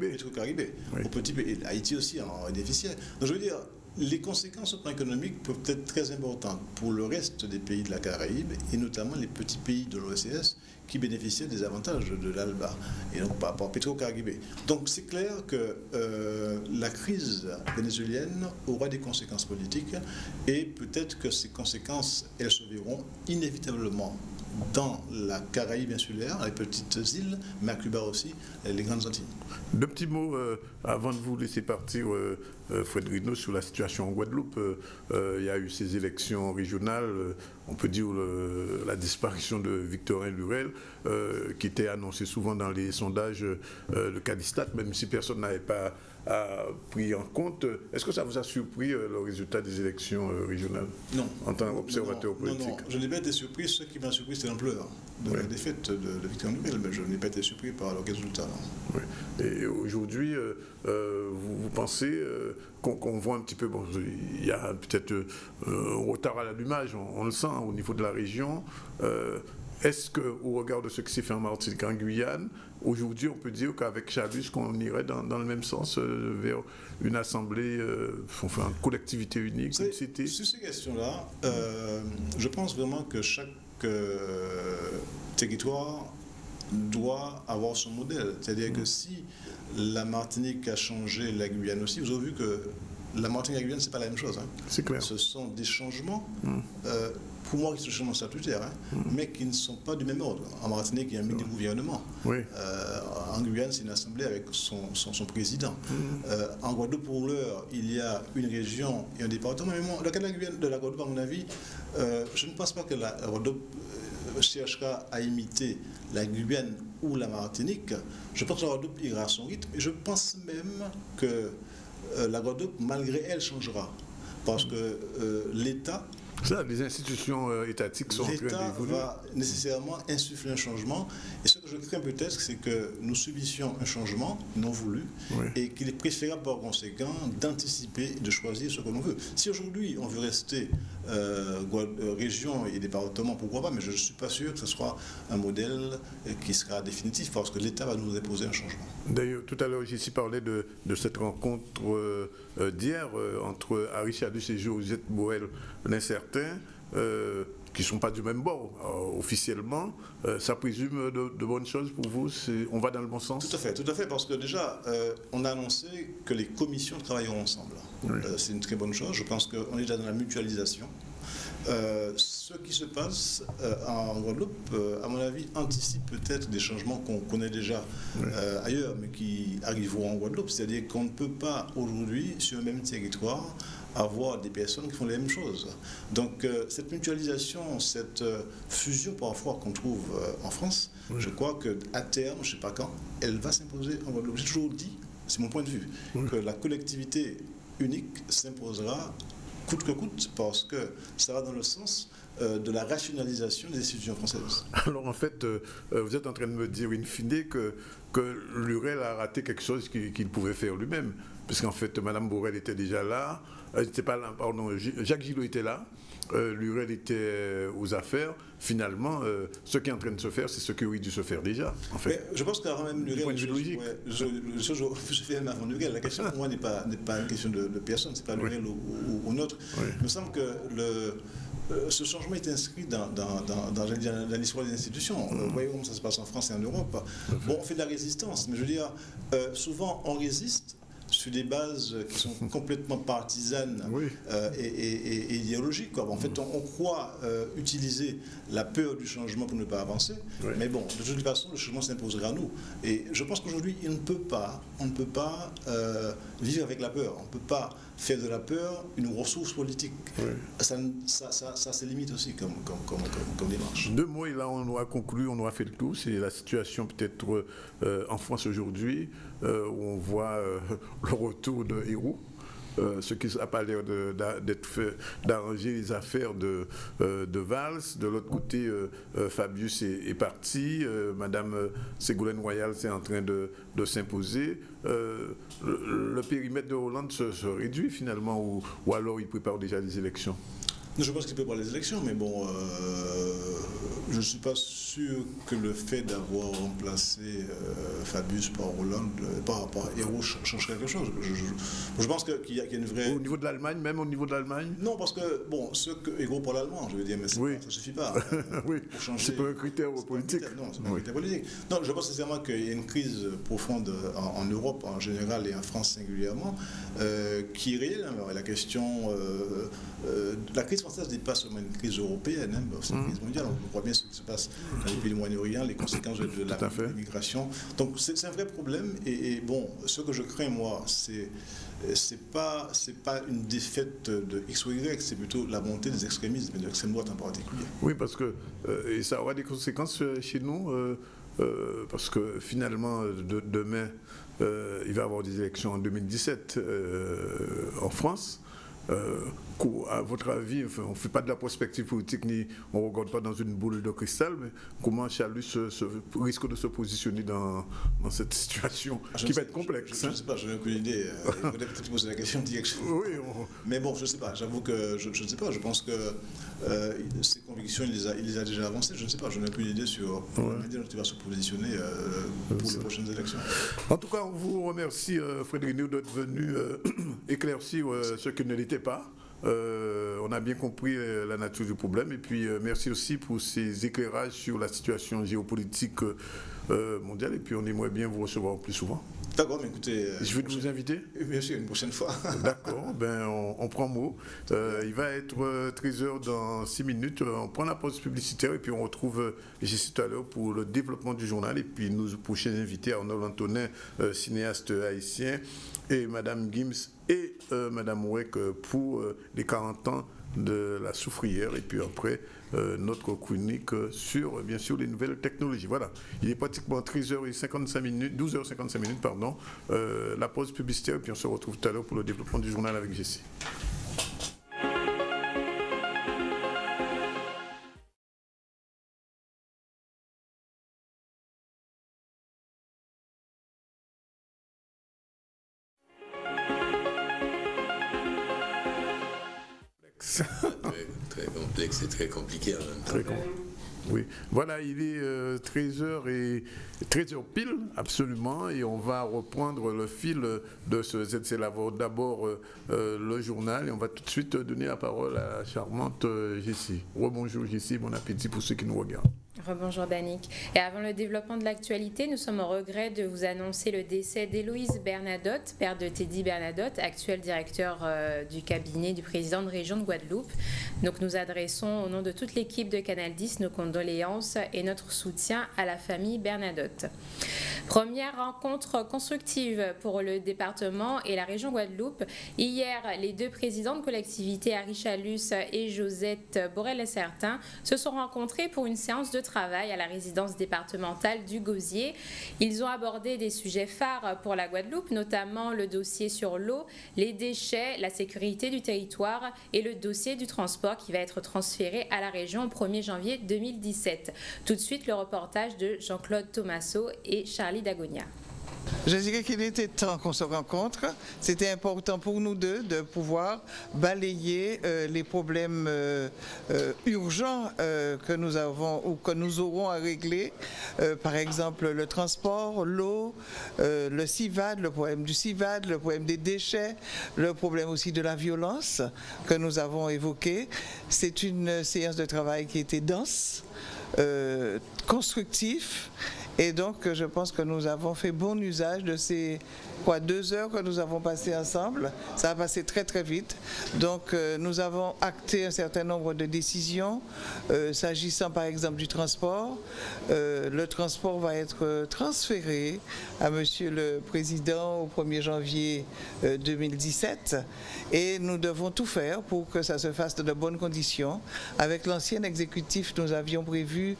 Aux petits pays. Haïti aussi en bénéficiait. Donc je veux dire, les conséquences au plan économique peuvent être très importantes pour le reste des pays de la Caraïbe et notamment les petits pays de l'OCS qui bénéficiaient des avantages de l'ALBA et donc par rapport à Petro-Caribé. Donc c'est clair que la crise vénézuélienne aura des conséquences politiques et peut-être que ces conséquences, elles se verront inévitablement dans la Caraïbe insulaire, les petites îles, mais à Cuba aussi, les grandes Antilles. Deux petits mots avant de vous laisser partir, Fred Grino, sur la situation en Guadeloupe. Il y a eu ces élections régionales, on peut dire la disparition de Victorin Lurel, qui était annoncé souvent dans les sondages de Cadistat, même si personne n'avait pas pris en compte. Est-ce que ça vous a surpris le résultat des élections régionales? Non. En tant qu'observateur politique? Non, je n'ai pas été surpris. Ce qui m'a surpris, c'est l'ampleur de la défaite de Victorin Lurel, mais je n'ai pas été surpris par le résultat. Oui. Et aujourd'hui, vous pensez qu'on voit un petit peu, bon, il y a peut-être un retard à l'allumage, on le sent au niveau de la région. Est-ce qu'au regard de ce qui s'est fait en Martinique, en Guyane, aujourd'hui on peut dire qu'avec Chalus qu'on irait dans le même sens vers une assemblée, enfin une collectivité unique, une cité? Sur ces questions-là, je pense vraiment que chaque territoire doit avoir son modèle. C'est-à-dire que si la Martinique a changé, la Guyane aussi, vous avez vu que la Martinique et la Guyane, ce n'est pas la même chose. Hein. C'est clair. Ce sont des changements, pour moi, qui sont des changements statutaires, mais qui ne sont pas du même ordre. En Martinique, il y a un mini-gouvernement. Oui. En Guyane, c'est une assemblée avec son président. En Guadeloupe, pour l'heure, il y a une région et un département. Mais moi, le cas de la Guadeloupe, à mon avis, je ne pense pas que la Guadeloupe cherchera à imiter la Guyane ou la Martinique. Je pense que la Guadeloupe ira à son rythme. Et je pense même que la Guadeloupe, malgré elle, changera. Parce que l'État... Ça, les institutions étatiques sont en train d'évoluer. L'État va nécessairement insuffler un changement. Et ce que je crains peut-être, c'est que nous subissions un changement non voulu, et qu'il est préférable par conséquent d'anticiper et de choisir ce que l'on veut. Si aujourd'hui on veut rester région et département, pourquoi pas, mais je ne suis pas sûr que ce soit un modèle qui sera définitif, parce que l'État va nous imposer un changement. D'ailleurs, tout à l'heure, j'ai ici parlé de cette rencontre d'hier entre Harry Chalus et Josette Boel l'incertain, qui ne sont pas du même bord officiellement. Ça présume de bonnes choses pour vous? On va dans le bon sens? Tout à fait, parce que déjà, on a annoncé que les commissions travailleront ensemble. Oui. C'est une très bonne chose. Je pense qu'on est déjà dans la mutualisation. Ce qui se passe en Guadeloupe, à mon avis, anticipe peut-être des changements qu'on connaît déjà ailleurs, mais qui arriveront en Guadeloupe. C'est-à-dire qu'on ne peut pas aujourd'hui, sur le même territoire, avoir des personnes qui font les mêmes choses. Donc cette mutualisation, cette fusion parfois qu'on trouve en France, je crois qu'à terme, je ne sais pas quand, elle va s'imposer en Guadeloupe. J'ai toujours dit, c'est mon point de vue, que la collectivité unique s'imposera coûte que coûte, parce que ça va dans le sens de la rationalisation des institutions françaises. Alors en fait, vous êtes en train de me dire in fine que Lurel a raté quelque chose qu'il pouvait faire lui-même, puisqu'en fait Mme Borel était déjà là, Jacques Gillot était là, Lurel était aux affaires. Finalement, ce qui est en train de se faire, c'est ce qui aurait dû se faire déjà. En fait. Mais je pense qu'avant même Lurel, je fais même avant Lurel. La question pour moi n'est pas une question de personne, c'est pas Lurel ou autre. Il me semble que ce changement est inscrit dans l'histoire des institutions. Voyez comment ça se passe en France et en Europe. Bon, on fait de la résistance, mais je veux dire, souvent on résiste sur des bases qui sont complètement partisanes et idéologiques. Quoi. En fait, on croit utiliser la peur du changement pour ne pas avancer, mais bon, de toute façon, le changement s'imposera à nous. Et je pense qu'aujourd'hui, on ne peut pas vivre avec la peur. On ne peut pas faire de la peur une ressource politique. Ça c'est limite aussi comme démarche. Deux mots, et là on aura conclu, on aura fait le tour. C'est la situation peut-être en France aujourd'hui, où on voit le retour de Héroux. Ce qui n'a pas l'air d'arranger les affaires de Valls. De l'autre côté, Fabius est parti. Madame Ségolène Royal est en train de s'imposer. Le périmètre de Hollande se réduit finalement, ou alors il prépare déjà les élections? Je pense qu'il peut pas les élections, mais bon, je ne suis pas sûr que le fait d'avoir remplacé Fabius par Hollande, par Héroux, change quelque chose. Je pense qu'il y a une vraie... Au niveau de l'Allemagne, même au niveau de l'Allemagne? Non, parce que, bon, est gros pour l'allemand, je veux dire, mais ça ne suffit pas. Oui, c'est pas un critère politique. Non, c'est pas un critère politique. Non, je pense sincèrement qu'il y a une crise profonde en Europe en général et en France singulièrement, qui est réelle. La question... la crise française n'est pas seulement une crise européenne, c'est une crise mondiale. On voit bien ce qui se passe dans les pays du Moyen-Orient, les conséquences de l'immigration. Donc c'est un vrai problème. Et bon, ce que je crains, moi, c'est pas une défaite de X ou Y, c'est plutôt la montée des extrémismes et de l'extrême droite en particulier. Oui, parce que et ça aura des conséquences chez nous, parce que finalement, demain, il va y avoir des élections en 2017 en France. À votre avis, enfin, on ne fait pas de la prospective politique ni on ne regarde pas dans une boule de cristal, mais comment Chalus risque de se positionner dans cette situation qui va être complexe? Je ne sais pas, je n'ai aucune idée. Il faudrait peut-être poser la question directe. Oui, mais bon, je ne sais pas, j'avoue que je ne sais pas, je pense que ses convictions, il les a déjà avancées, je ne sais pas, je n'ai aucune idée sur la manière dont il va se positionner pour les prochaines élections. En tout cas, on vous remercie, Frédéric Nioux, d'être venu éclaircir ce qui ne l'était pas. On a bien compris la nature du problème et puis merci aussi pour ces éclairages sur la situation géopolitique mondiale et puis on aimerait bien vous recevoir plus souvent. D'accord, mais écoutez... je vais vous inviter? Bien sûr, une prochaine fois. D'accord, ben on prend mot. Il va être 13h dans 6 minutes. On prend la pause publicitaire et puis on retrouve Jessie tout à l'heure pour le développement du journal et puis nos prochains invités, Arnold Antonin, cinéaste haïtien, et Madame Gims et Madame Ouek pour les 40 ans de la soufrière et puis après notre chronique sur bien sûr les nouvelles technologies. Voilà, il est pratiquement 13h55 minutes, 12h55 minutes pardon, la pause publicitaire et puis on se retrouve tout à l'heure pour le développement du journal avec Jessie. Très complexe et très compliqué en même temps. Oui, voilà, il est 13h et 13h pile, absolument, et on va reprendre le fil de ce ZCLAVO. D'abord le journal, et on va tout de suite donner la parole à la charmante Jessie. Rebonjour Jessie, bon appétit pour ceux qui nous regardent. Rebonjour Danick. Et avant le développement de l'actualité, nous sommes au regret de vous annoncer le décès d'Héloïse Bernadotte, père de Teddy Bernadotte, actuel directeur du cabinet du président de région de Guadeloupe. Donc nous adressons au nom de toute l'équipe de Canal 10 nos condoléances et notre soutien à la famille Bernadotte. Première rencontre constructive pour le département et la région Guadeloupe. Hier, les deux présidents de collectivités, Harry Chalus et Josette Borel-Certain, se sont rencontrés pour une séance de travail à la résidence départementale du Gosier. Ils ont abordé des sujets phares pour la Guadeloupe, notamment le dossier sur l'eau, les déchets, la sécurité du territoire et le dossier du transport qui va être transféré à la région au 1er janvier 2017. Tout de suite, le reportage de Jean-Claude Thomasso et Charlie Dagonia. Je dirais qu'il était temps qu'on se rencontre. C'était important pour nous deux de pouvoir balayer les problèmes urgents que nous avons ou que nous aurons à régler. Par exemple, le transport, l'eau, le CIVAD, le problème du CIVAD, le problème des déchets, le problème aussi de la violence que nous avons évoqué. C'est une séance de travail qui était dense, constructif. Et donc, je pense que nous avons fait bon usage de ces 2 heures que nous avons passées ensemble. Ça a passé très très vite. Donc, nous avons acté un certain nombre de décisions. S'agissant par exemple du transport, le transport va être transféré à Monsieur le Président au 1er janvier 2017. Et nous devons tout faire pour que ça se fasse dans de bonnes conditions. Avec l'ancien exécutif, nous avions prévu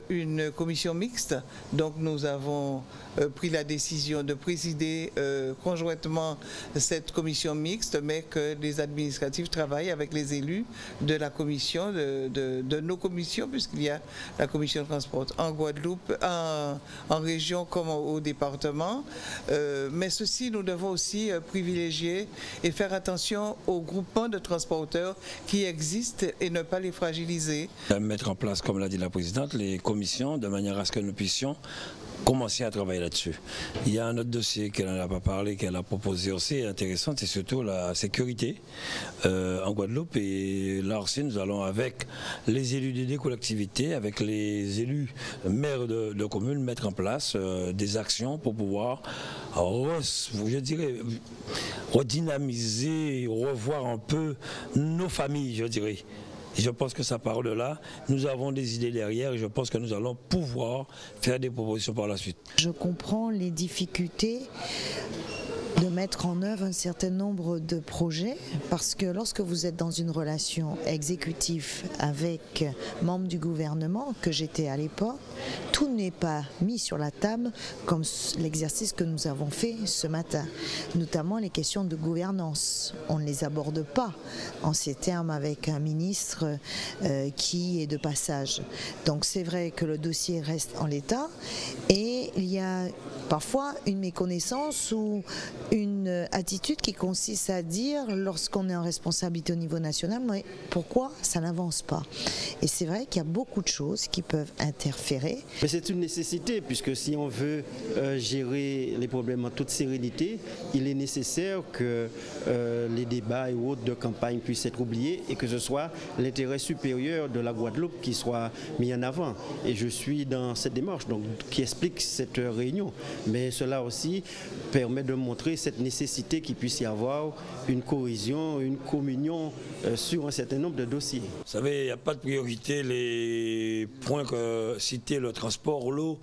une commission mixte. Donc nous avons pris la décision de présider conjointement cette commission mixte, mais que les administratifs travaillent avec les élus de la commission, de nos commissions, puisqu'il y a la commission de transport en Guadeloupe, en région comme au département. Mais ceci, nous devons aussi privilégier et faire attention aux groupements de transporteurs qui existent et ne pas les fragiliser. Mettre en place, comme l'a dit la présidente, les commissions de manière à ce que nous puissions commencer à travailler là-dessus. Il y a un autre dossier qu'elle n'en a pas parlé, qu'elle a proposé aussi, intéressant, c'est surtout la sécurité en Guadeloupe. Et là aussi, nous allons avec les élus des collectivités, avec les élus maires de communes, mettre en place des actions pour pouvoir, je dirais, redynamiser, revoir un peu nos familles, je dirais. Et je pense que ça part de là. Nous avons des idées derrière et je pense que nous allons pouvoir faire des propositions par la suite. Je comprends les difficultés de mettre en œuvre un certain nombre de projets parce que lorsque vous êtes dans une relation exécutive avec membres du gouvernement, que j'étais à l'époque, tout n'est pas mis sur la table comme l'exercice que nous avons fait ce matin, notamment les questions de gouvernance. On ne les aborde pas en ces termes avec un ministre qui est de passage. Donc c'est vrai que le dossier reste en l'état et il y a parfois une méconnaissance ou une attitude qui consiste à dire, lorsqu'on est en responsabilité au niveau national, mais pourquoi ça n'avance pas? Et c'est vrai qu'il y a beaucoup de choses qui peuvent interférer. Mais c'est une nécessité, puisque si on veut gérer les problèmes en toute sérénité, il est nécessaire que les débats et autres de campagne puissent être oubliés et que ce soit l'intérêt supérieur de la Guadeloupe qui soit mis en avant. Et je suis dans cette démarche donc, qui explique cette réunion. Mais cela aussi permet de montrer cette nécessité qu'il puisse y avoir une cohésion, une communion sur un certain nombre de dossiers. Vous savez, il n'y a pas de priorité, les points que cités, le transport, l'eau,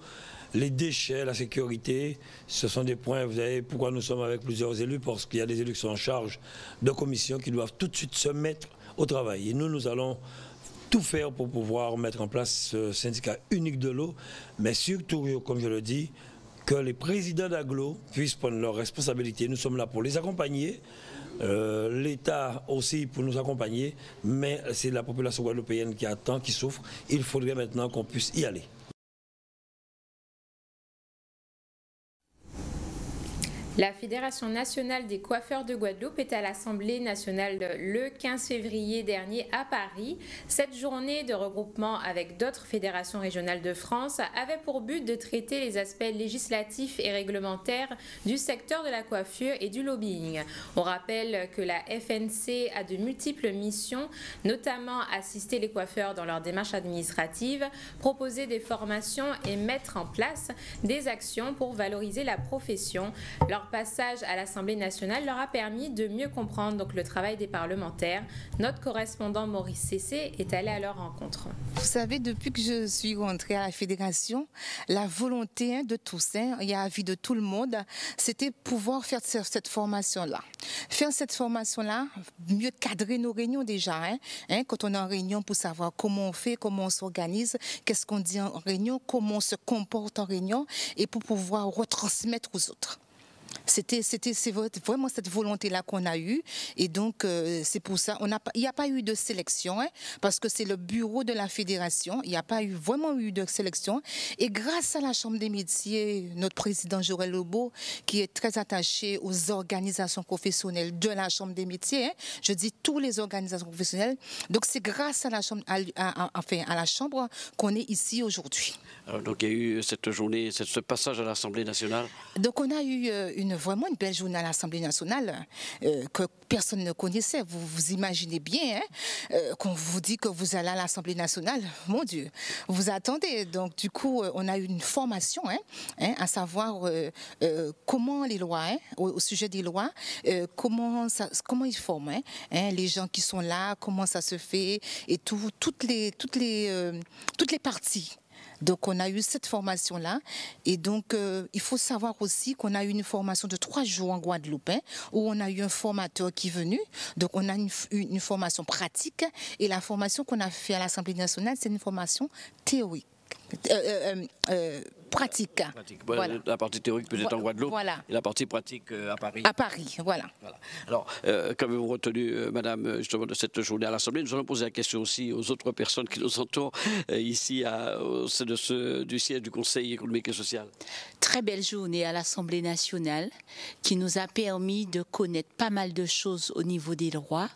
les déchets, la sécurité, ce sont des points, vous savez, pourquoi nous sommes avec plusieurs élus, parce qu'il y a des élus qui sont en charge de commissions qui doivent tout de suite se mettre au travail. Et nous allons tout faire pour pouvoir mettre en place ce syndicat unique de l'eau, mais surtout, comme je le dis, que les présidents d'agglo puissent prendre leurs responsabilités. Nous sommes là pour les accompagner, l'État aussi pour nous accompagner, mais c'est la population guadeloupéenne qui attend, qui souffre. Il faudrait maintenant qu'on puisse y aller. La Fédération nationale des coiffeurs de Guadeloupe est à l'Assemblée nationale le 15 février dernier à Paris. Cette journée de regroupement avec d'autres fédérations régionales de France avait pour but de traiter les aspects législatifs et réglementaires du secteur de la coiffure et du lobbying. On rappelle que la FNC a de multiples missions, notamment assister les coiffeurs dans leurs démarches administratives, proposer des formations et mettre en place des actions pour valoriser la profession. Leur passage à l'Assemblée nationale leur a permis de mieux comprendre donc, le travail des parlementaires. Notre correspondant Maurice Cessé est allé à leur rencontre. Vous savez, depuis que je suis rentrée à la Fédération, la volonté de tous, il y a l'avis de tout le monde, c'était pouvoir faire cette formation-là. Faire cette formation-là, mieux cadrer nos réunions déjà. Quand on est en réunion pour savoir comment on fait, comment on s'organise, qu'est-ce qu'on dit en réunion, comment on se comporte en réunion et pour pouvoir retransmettre aux autres. C'est vraiment cette volonté-là qu'on a eue et donc c'est pour ça, il n'y a pas eu de sélection parce que c'est le bureau de la fédération, il n'y a pas vraiment eu de sélection et grâce à la Chambre des métiers, notre président Joël Lebeau qui est très attaché aux organisations professionnelles de la Chambre des métiers, je dis tous les organisations professionnelles, donc c'est grâce à la Chambre, à la Chambre qu'on est ici aujourd'hui. Donc il y a eu cette journée, ce passage à l'Assemblée nationale. Donc on a eu vraiment une belle journée à l'Assemblée nationale que personne ne connaissait. Vous imaginez bien qu'on vous dit que vous allez à l'Assemblée nationale, mon Dieu, vous attendez. Donc du coup, on a eu une formation à savoir comment les lois, au sujet des lois, comment ils forment les gens qui sont là, comment ça se fait et toutes les parties. Donc on a eu cette formation-là et donc il faut savoir aussi qu'on a eu une formation de 3 jours en Guadeloupe où on a eu un formateur qui est venu. Donc on a une formation pratique et la formation qu'on a fait à l'Assemblée nationale, c'est une formation théorique. Pratique. Voilà. La partie théorique peut-être en Guadeloupe et la partie pratique à Paris. À Paris, voilà. Alors, qu'avez-vous retenu, Madame, justement, de cette journée à l'Assemblée? Nous allons poser la question aussi aux autres personnes qui nous entourent ici au sein du siège du Conseil économique et social. Très belle journée à l'Assemblée nationale qui nous a permis de connaître pas mal de choses au niveau des droits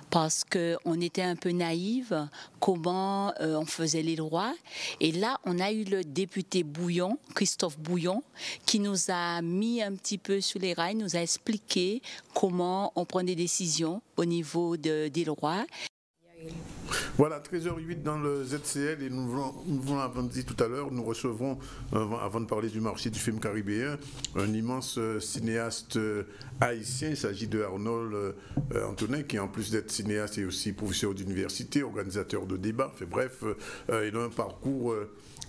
parce qu'on était un peu naïve comment on faisait les droits. Et là, on a eu le député Bouillon Bouillon, Christophe Bouillon, qui nous a mis un petit peu sur les rails, nous a expliqué comment on prend des décisions au niveau d'Île-Roi. Voilà, 13h08 dans le ZCL et nous voulons avant dit tout à l'heure, nous recevrons, avant de parler du marché du film caribéen, un immense cinéaste haïtien. Il s'agit de Arnold Antonin, qui en plus d'être cinéaste est aussi professeur d'université, organisateur de débats. Enfin, bref, il a un parcours,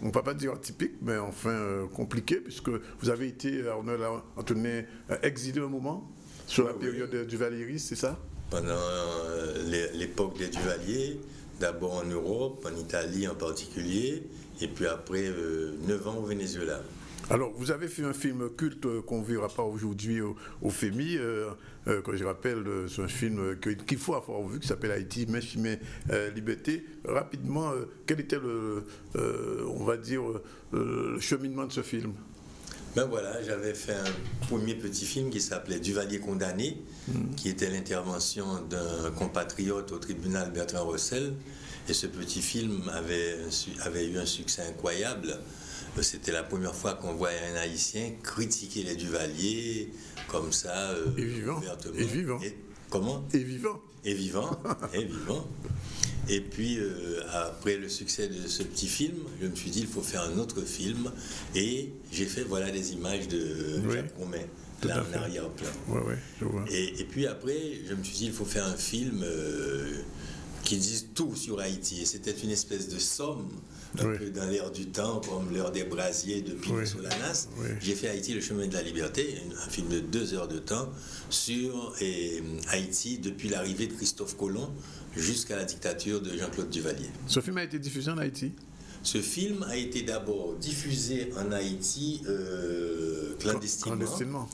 on ne peut pas dire atypique, mais enfin compliqué, puisque vous avez été, Arnold Antonin, exilé un moment sur la période du Valéry, c'est ça? Pendant l'époque des Duvaliers, d'abord en Europe, en Italie en particulier, et puis après 9 ans au Venezuela. Alors, vous avez fait un film culte qu'on ne verra pas aujourd'hui au FEMI, que je rappelle, c'est un film qu'il faut avoir vu, qui s'appelle Haïti, Chimé, Liberté. Rapidement, quel était on va dire, le cheminement de ce film? Ben voilà, j'avais fait un premier petit film qui s'appelait Duvalier condamné, qui était l'intervention d'un compatriote au tribunal, Bertrand Rossel. Et ce petit film avait eu un succès incroyable. C'était la première fois qu'on voyait un Haïtien critiquer les Duvaliers comme ça. Et vivant. Ouvertement. Et vivant. Comment? Et vivant. Et vivant. Et vivant. Et puis, après le succès de ce petit film, je me suis dit, il faut faire un autre film. Et j'ai fait, voilà, des images de Jacques Roumet, là en arrière-plan. Ouais, je vois. Et puis après, je me suis dit, il faut faire un film qui dise tout sur Haïti. Et c'était une espèce de somme, un peu dans l'air du temps, comme l'heure des brasiers de Pino Solanas. J'ai fait Haïti, le chemin de la liberté, un film de 2 heures de temps sur Haïti depuis l'arrivée de Christophe Colomb jusqu'à la dictature de Jean-Claude Duvalier. Ce film a été diffusé en Haïti? Ce film a été d'abord diffusé en Haïti clandestinement.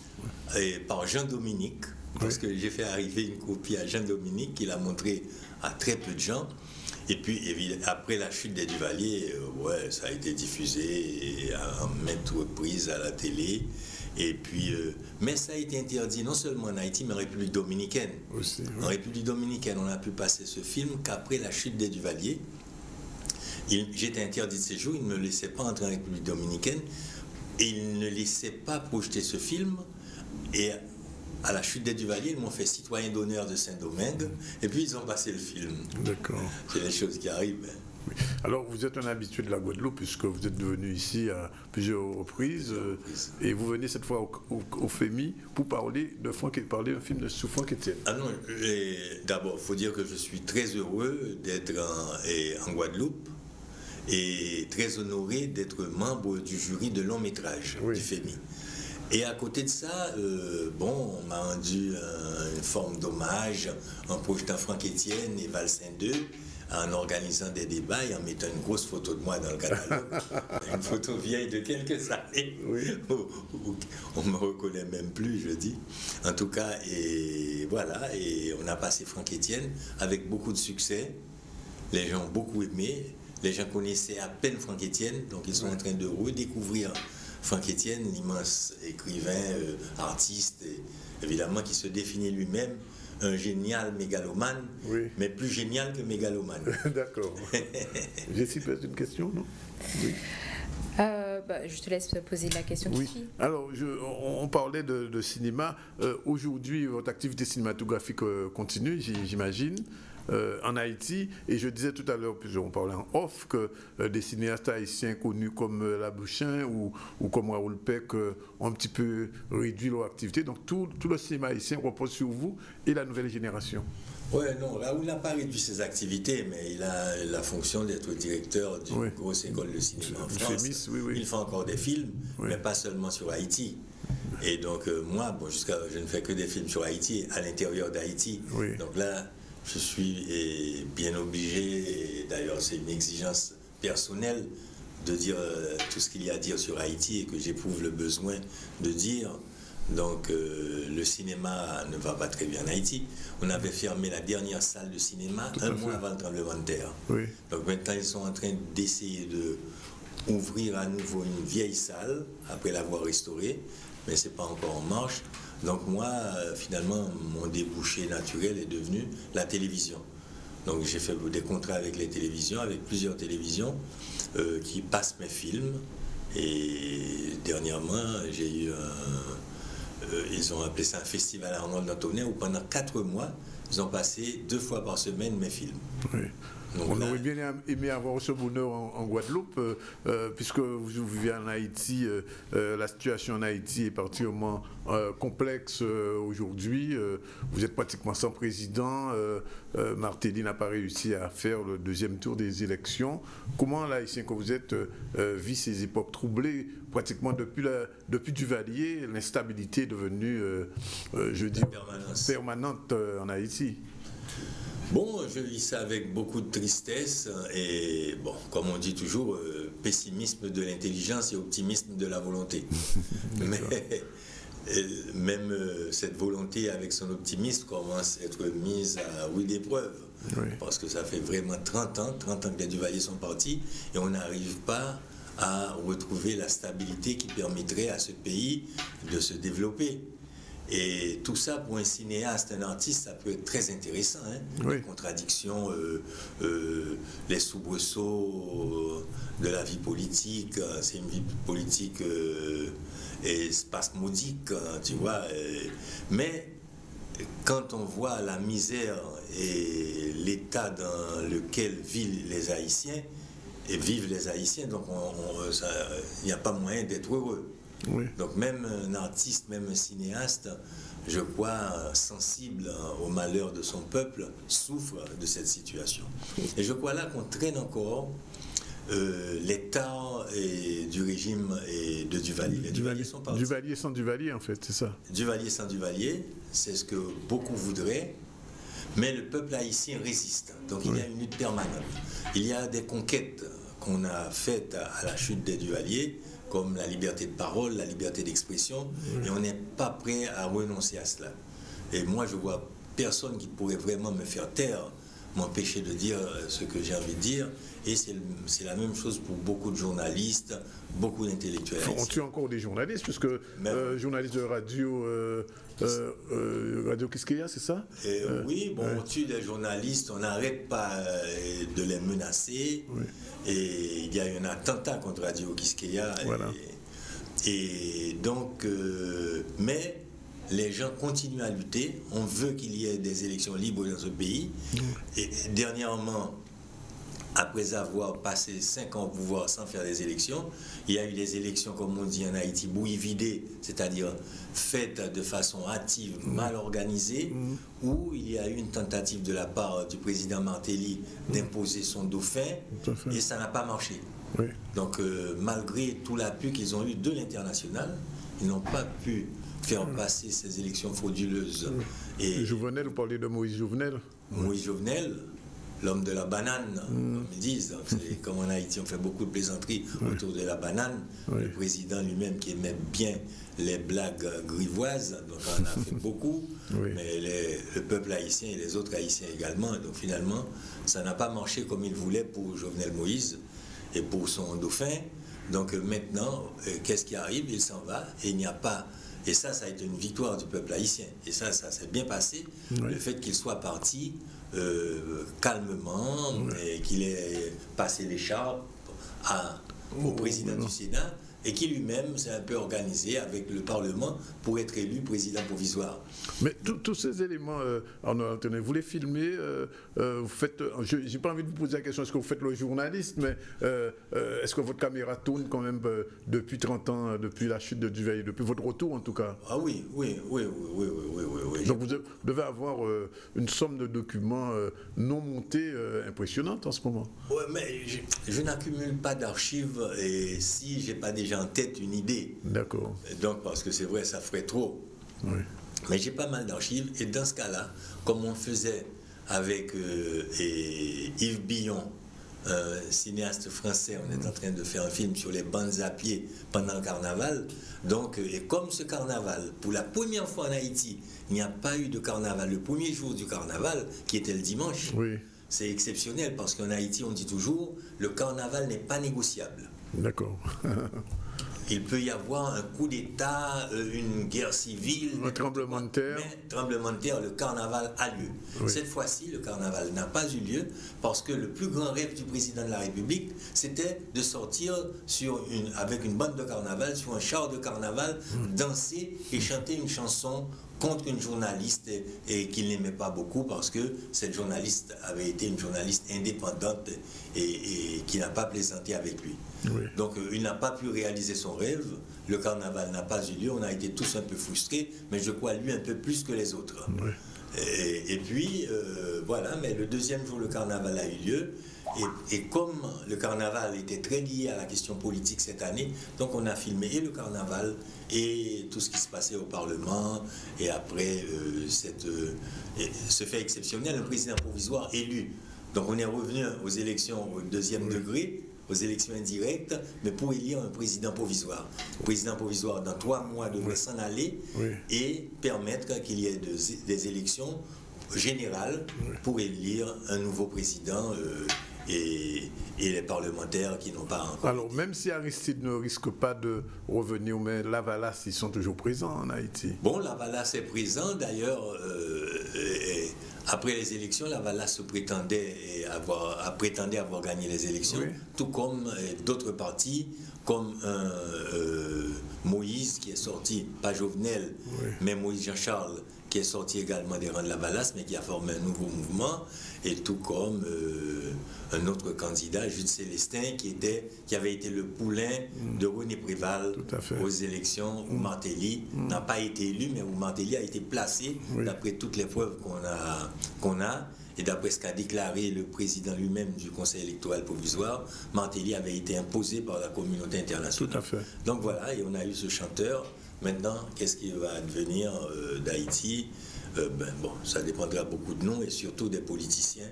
Et par Jean-Dominique, parce que j'ai fait arriver une copie à Jean-Dominique qui l'a montré à très peu de gens. Et puis, après la chute des Duvaliers, ça a été diffusé à maintes reprises à la télé. Et puis, mais ça a été interdit non seulement en Haïti, mais en République dominicaine. Aussi, En République dominicaine, on a pu passer ce film qu'après la chute des Duvaliers. J'étais interdit de séjour, ils ne me laissaient pas entrer en République dominicaine. Et ils ne laissaient pas projeter ce film. Et à la chute des Duvaliers, ils m'ont fait citoyen d'honneur de Saint-Domingue. Et puis, ils ont passé le film. D'accord. C'est les choses qui arrivent. Oui. Alors, vous êtes un habitué de la Guadeloupe, puisque vous êtes venu ici à plusieurs reprises. Et vous venez cette fois au FEMI pour parler d'un film de Franck Etienne. Ah non, d'abord, il faut dire que je suis très heureux d'être en Guadeloupe et très honoré d'être membre du jury de long métrage du FEMI. Et à côté de ça, on m'a rendu une forme d'hommage en projetant Franck Etienne et Valsin 2, en organisant des débats et en mettant une grosse photo de moi dans le catalogue. Une photo vieille de quelques années. On ne me reconnaît même plus, je dis. En tout cas, et voilà, et on a passé Franck Etienne avec beaucoup de succès. Les gens ont beaucoup aimé. Les gens connaissaient à peine Franck Etienne, donc ils sont en train de redécouvrir Franck Etienne, l'immense écrivain, artiste, et évidemment qui se définit lui-même un génial mégalomane, mais plus génial que mégalomane. D'accord. Jessie, peut-être une question, non? Oui. Je te laisse poser la question. Oui. Alors, on parlait de cinéma. Aujourd'hui, votre activité cinématographique continue, j'imagine, en Haïti. Et je disais tout à l'heure, puisqu'on parlait en off, que des cinéastes haïtiens connus comme Labouchin ou comme Raoul Peck ont un petit peu réduit leur activité. Donc, tout le cinéma haïtien repose sur vous et la nouvelle génération. Oui, non, Raoul n'a pas réduit ses activités, mais il a la fonction d'être directeur d'une grosse école de cinéma en France. Il fait encore des films, mais pas seulement sur Haïti. Et donc, moi, je ne fais que des films sur Haïti, à l'intérieur d'Haïti. Donc là, je suis bien obligé, et d'ailleurs c'est une exigence personnelle, de dire tout ce qu'il y a à dire sur Haïti et que j'éprouve le besoin de dire. Donc le cinéma ne va pas très bien en Haïti. On avait fermé la dernière salle de cinéma un mois avant le tremblement de terre. Donc maintenant ils sont en train d'essayer d'ouvrir à nouveau une vieille salle après l'avoir restaurée, mais c'est pas encore en marche. Donc moi, finalement, mon débouché naturel est devenu la télévision. Donc j'ai fait des contrats avec les télévisions, avec plusieurs télévisions qui passent mes films. Et dernièrement, j'ai eu ils ont appelé ça un festival Arnold Antonin où pendant 4 mois, ils ont passé 2 fois par semaine mes films. Oui. Donc on aurait bien aimé avoir ce bonheur en Guadeloupe, puisque vous vivez en Haïti. La situation en Haïti est particulièrement complexe aujourd'hui. Vous êtes pratiquement sans président. Martelly n'a pas réussi à faire le 2e tour des élections. Comment l'Haïtien que vous êtes vit ces époques troublées? Pratiquement depuis Duvalier, l'instabilité est devenue, je dis, permanente en Haïti. Bon, je vis ça avec beaucoup de tristesse et, bon, comme on dit toujours, pessimisme de l'intelligence et optimisme de la volonté. Mais même cette volonté avec son optimisme commence à être mise à rude épreuve. Oui. Parce que ça fait vraiment 30 ans que les Duvalier sont partis et on n'arrive pas à retrouver la stabilité qui permettrait à ce pays de se développer. Et tout ça, pour un cinéaste, un artiste, ça peut être très intéressant. Hein? Oui. Les contradictions, les soubresauts de la vie politique. C'est une vie politique et spasmodique, tu vois. Mais quand on voit la misère et l'état dans lequel vivent les Haïtiens, donc il n'y a pas moyen d'être heureux. Oui. Donc même un artiste, même un cinéaste, je crois, sensible au malheur de son peuple, souffre de cette situation. Et je crois là qu'on traîne encore l'état du régime et de Duvalier. Les Duvalier sont partis. Duvalier sans Duvalier, en fait, c'est ça. Duvalier sans Duvalier, c'est ce que beaucoup voudraient, mais le peuple haïtien résiste. Donc il y a une lutte permanente. Il y a des conquêtes qu'on a faites à la chute des Duvalier, comme la liberté de parole, la liberté d'expression, et on n'est pas prêt à renoncer à cela. Et moi, je vois personne qui pourrait vraiment me faire taire, m'empêcher de dire ce que j'ai envie de dire, et c'est la même chose pour beaucoup de journalistes, beaucoup d'intellectuels. On tue encore des journalistes, puisque journalistes de radio... Radio Quisqueya, c'est ça? Oui, bon, on tue des journalistes, on n'arrête pas de les menacer. Oui. Et il y a eu un attentat contre Radio Quisqueya. Voilà. Et donc, mais les gens continuent à lutter. On veut qu'il y ait des élections libres dans ce pays. Et dernièrement, après avoir passé 5 ans au pouvoir sans faire des élections, il y a eu des élections, comme on dit en Haïti, bouillie-vidée, c'est-à-dire faites de façon hâtive, mal organisée, où il y a eu une tentative de la part du président Martelly d'imposer son dauphin, et ça n'a pas marché. Oui. Donc, malgré tout l'appui qu'ils ont eu de l'international, ils n'ont pas pu faire passer ces élections frauduleuses. Et Jouvenel, vous parlez de Moïse Jouvenel? Moïse Jouvenel, l'homme de la banane, comme ils disent. Comme en Haïti, on fait beaucoup de plaisanteries autour de la banane. Le président lui-même qui aimait bien les blagues grivoises, donc on en a fait beaucoup. Mais le peuple haïtien et les autres haïtiens également. Donc finalement, ça n'a pas marché comme il voulait pour Jovenel Moïse et pour son dauphin. Donc maintenant, qu'est-ce qui arrive? Il s'en va et il n'y a pas... Et ça a été une victoire du peuple haïtien. Et ça s'est bien passé. Le fait qu'il soit parti calmement et qu'il ait passé l'écharpe au président du Sénat et qui lui-même s'est un peu organisé avec le Parlement pour être élu président provisoire. Mais tous ces éléments, Arnold Antonin, vous les filmez, vous faites, je n'ai pas envie de vous poser la question, est-ce que vous faites le journaliste, mais est-ce que votre caméra tourne quand même depuis 30 ans, depuis la chute de Duvalier, depuis votre retour en tout cas? Ah oui. Donc vous devez avoir une somme de documents non montés impressionnante en ce moment. Oui, mais je n'accumule pas d'archives et si je n'ai pas déjà en tête une idée. D'accord. Donc parce que c'est vrai, ça ferait trop. Oui. Mais j'ai pas mal d'archives et dans ce cas-là, comme on faisait avec Yves Billon, cinéaste français, on est en train de faire un film sur les bandes à pied pendant le carnaval. Donc, et comme ce carnaval, pour la première fois en Haïti, il n'y a pas eu de carnaval. Le premier jour du carnaval, qui était le dimanche, c'est exceptionnel parce qu'en Haïti, on dit toujours, le carnaval n'est pas négociable. D'accord. il peut y avoir un coup d'État, une guerre civile, un tremblement de terre. Mais tremblement de terre, le carnaval a lieu. Oui. Cette fois-ci, le carnaval n'a pas eu lieu parce que le plus grand rêve du président de la République, c'était de sortir avec une bande de carnaval, sur un char de carnaval, danser et chanter une chanson contre une journaliste et qu'il n'aimait pas beaucoup parce que cette journaliste avait été une journaliste indépendante et qui n'a pas plaisanté avec lui. Oui. Donc il n'a pas pu réaliser son rêve, le carnaval n'a pas eu lieu, on a été tous un peu frustrés, mais je crois lui un peu plus que les autres. Oui. Et puis voilà, mais le deuxième jour le carnaval a eu lieu. Et comme le carnaval était très lié à la question politique cette année, donc on a filmé et le carnaval et tout ce qui se passait au Parlement. Et après ce fait exceptionnel, le président provisoire élu. Donc on est revenu aux élections au deuxième degré, aux élections indirectes, mais pour élire un président provisoire. Le président provisoire, dans 3 mois, devrait s'en aller et permettre qu'il y ait des élections générales pour élire un nouveau président. Et les parlementaires qui n'ont pas encore... Alors, même si Aristide ne risque pas de revenir, mais Lavalas, ils sont toujours présents en Haïti. Bon, Lavalas est présent. D'ailleurs, après les élections, Lavalas prétendait avoir gagné les élections, tout comme d'autres partis, comme Moïse qui est sorti, pas Jovenel, mais Moïse Jean-Charles, qui est sorti également des rangs de Lavalas, mais qui a formé un nouveau mouvement, et tout comme un autre candidat, Jules Célestin, qui avait été le poulain de René Préval aux élections où Martelly n'a pas été élu, mais où Martelly a été placé, d'après toutes les preuves qu'on a, et d'après ce qu'a déclaré le président lui-même du Conseil électoral provisoire, Martelly avait été imposé par la communauté internationale. Tout à fait. Donc voilà, et on a eu ce chanteur. Maintenant, qu'est-ce qui va advenir d'Haïti? Bon, ça dépendra beaucoup de nous et surtout des politiciens,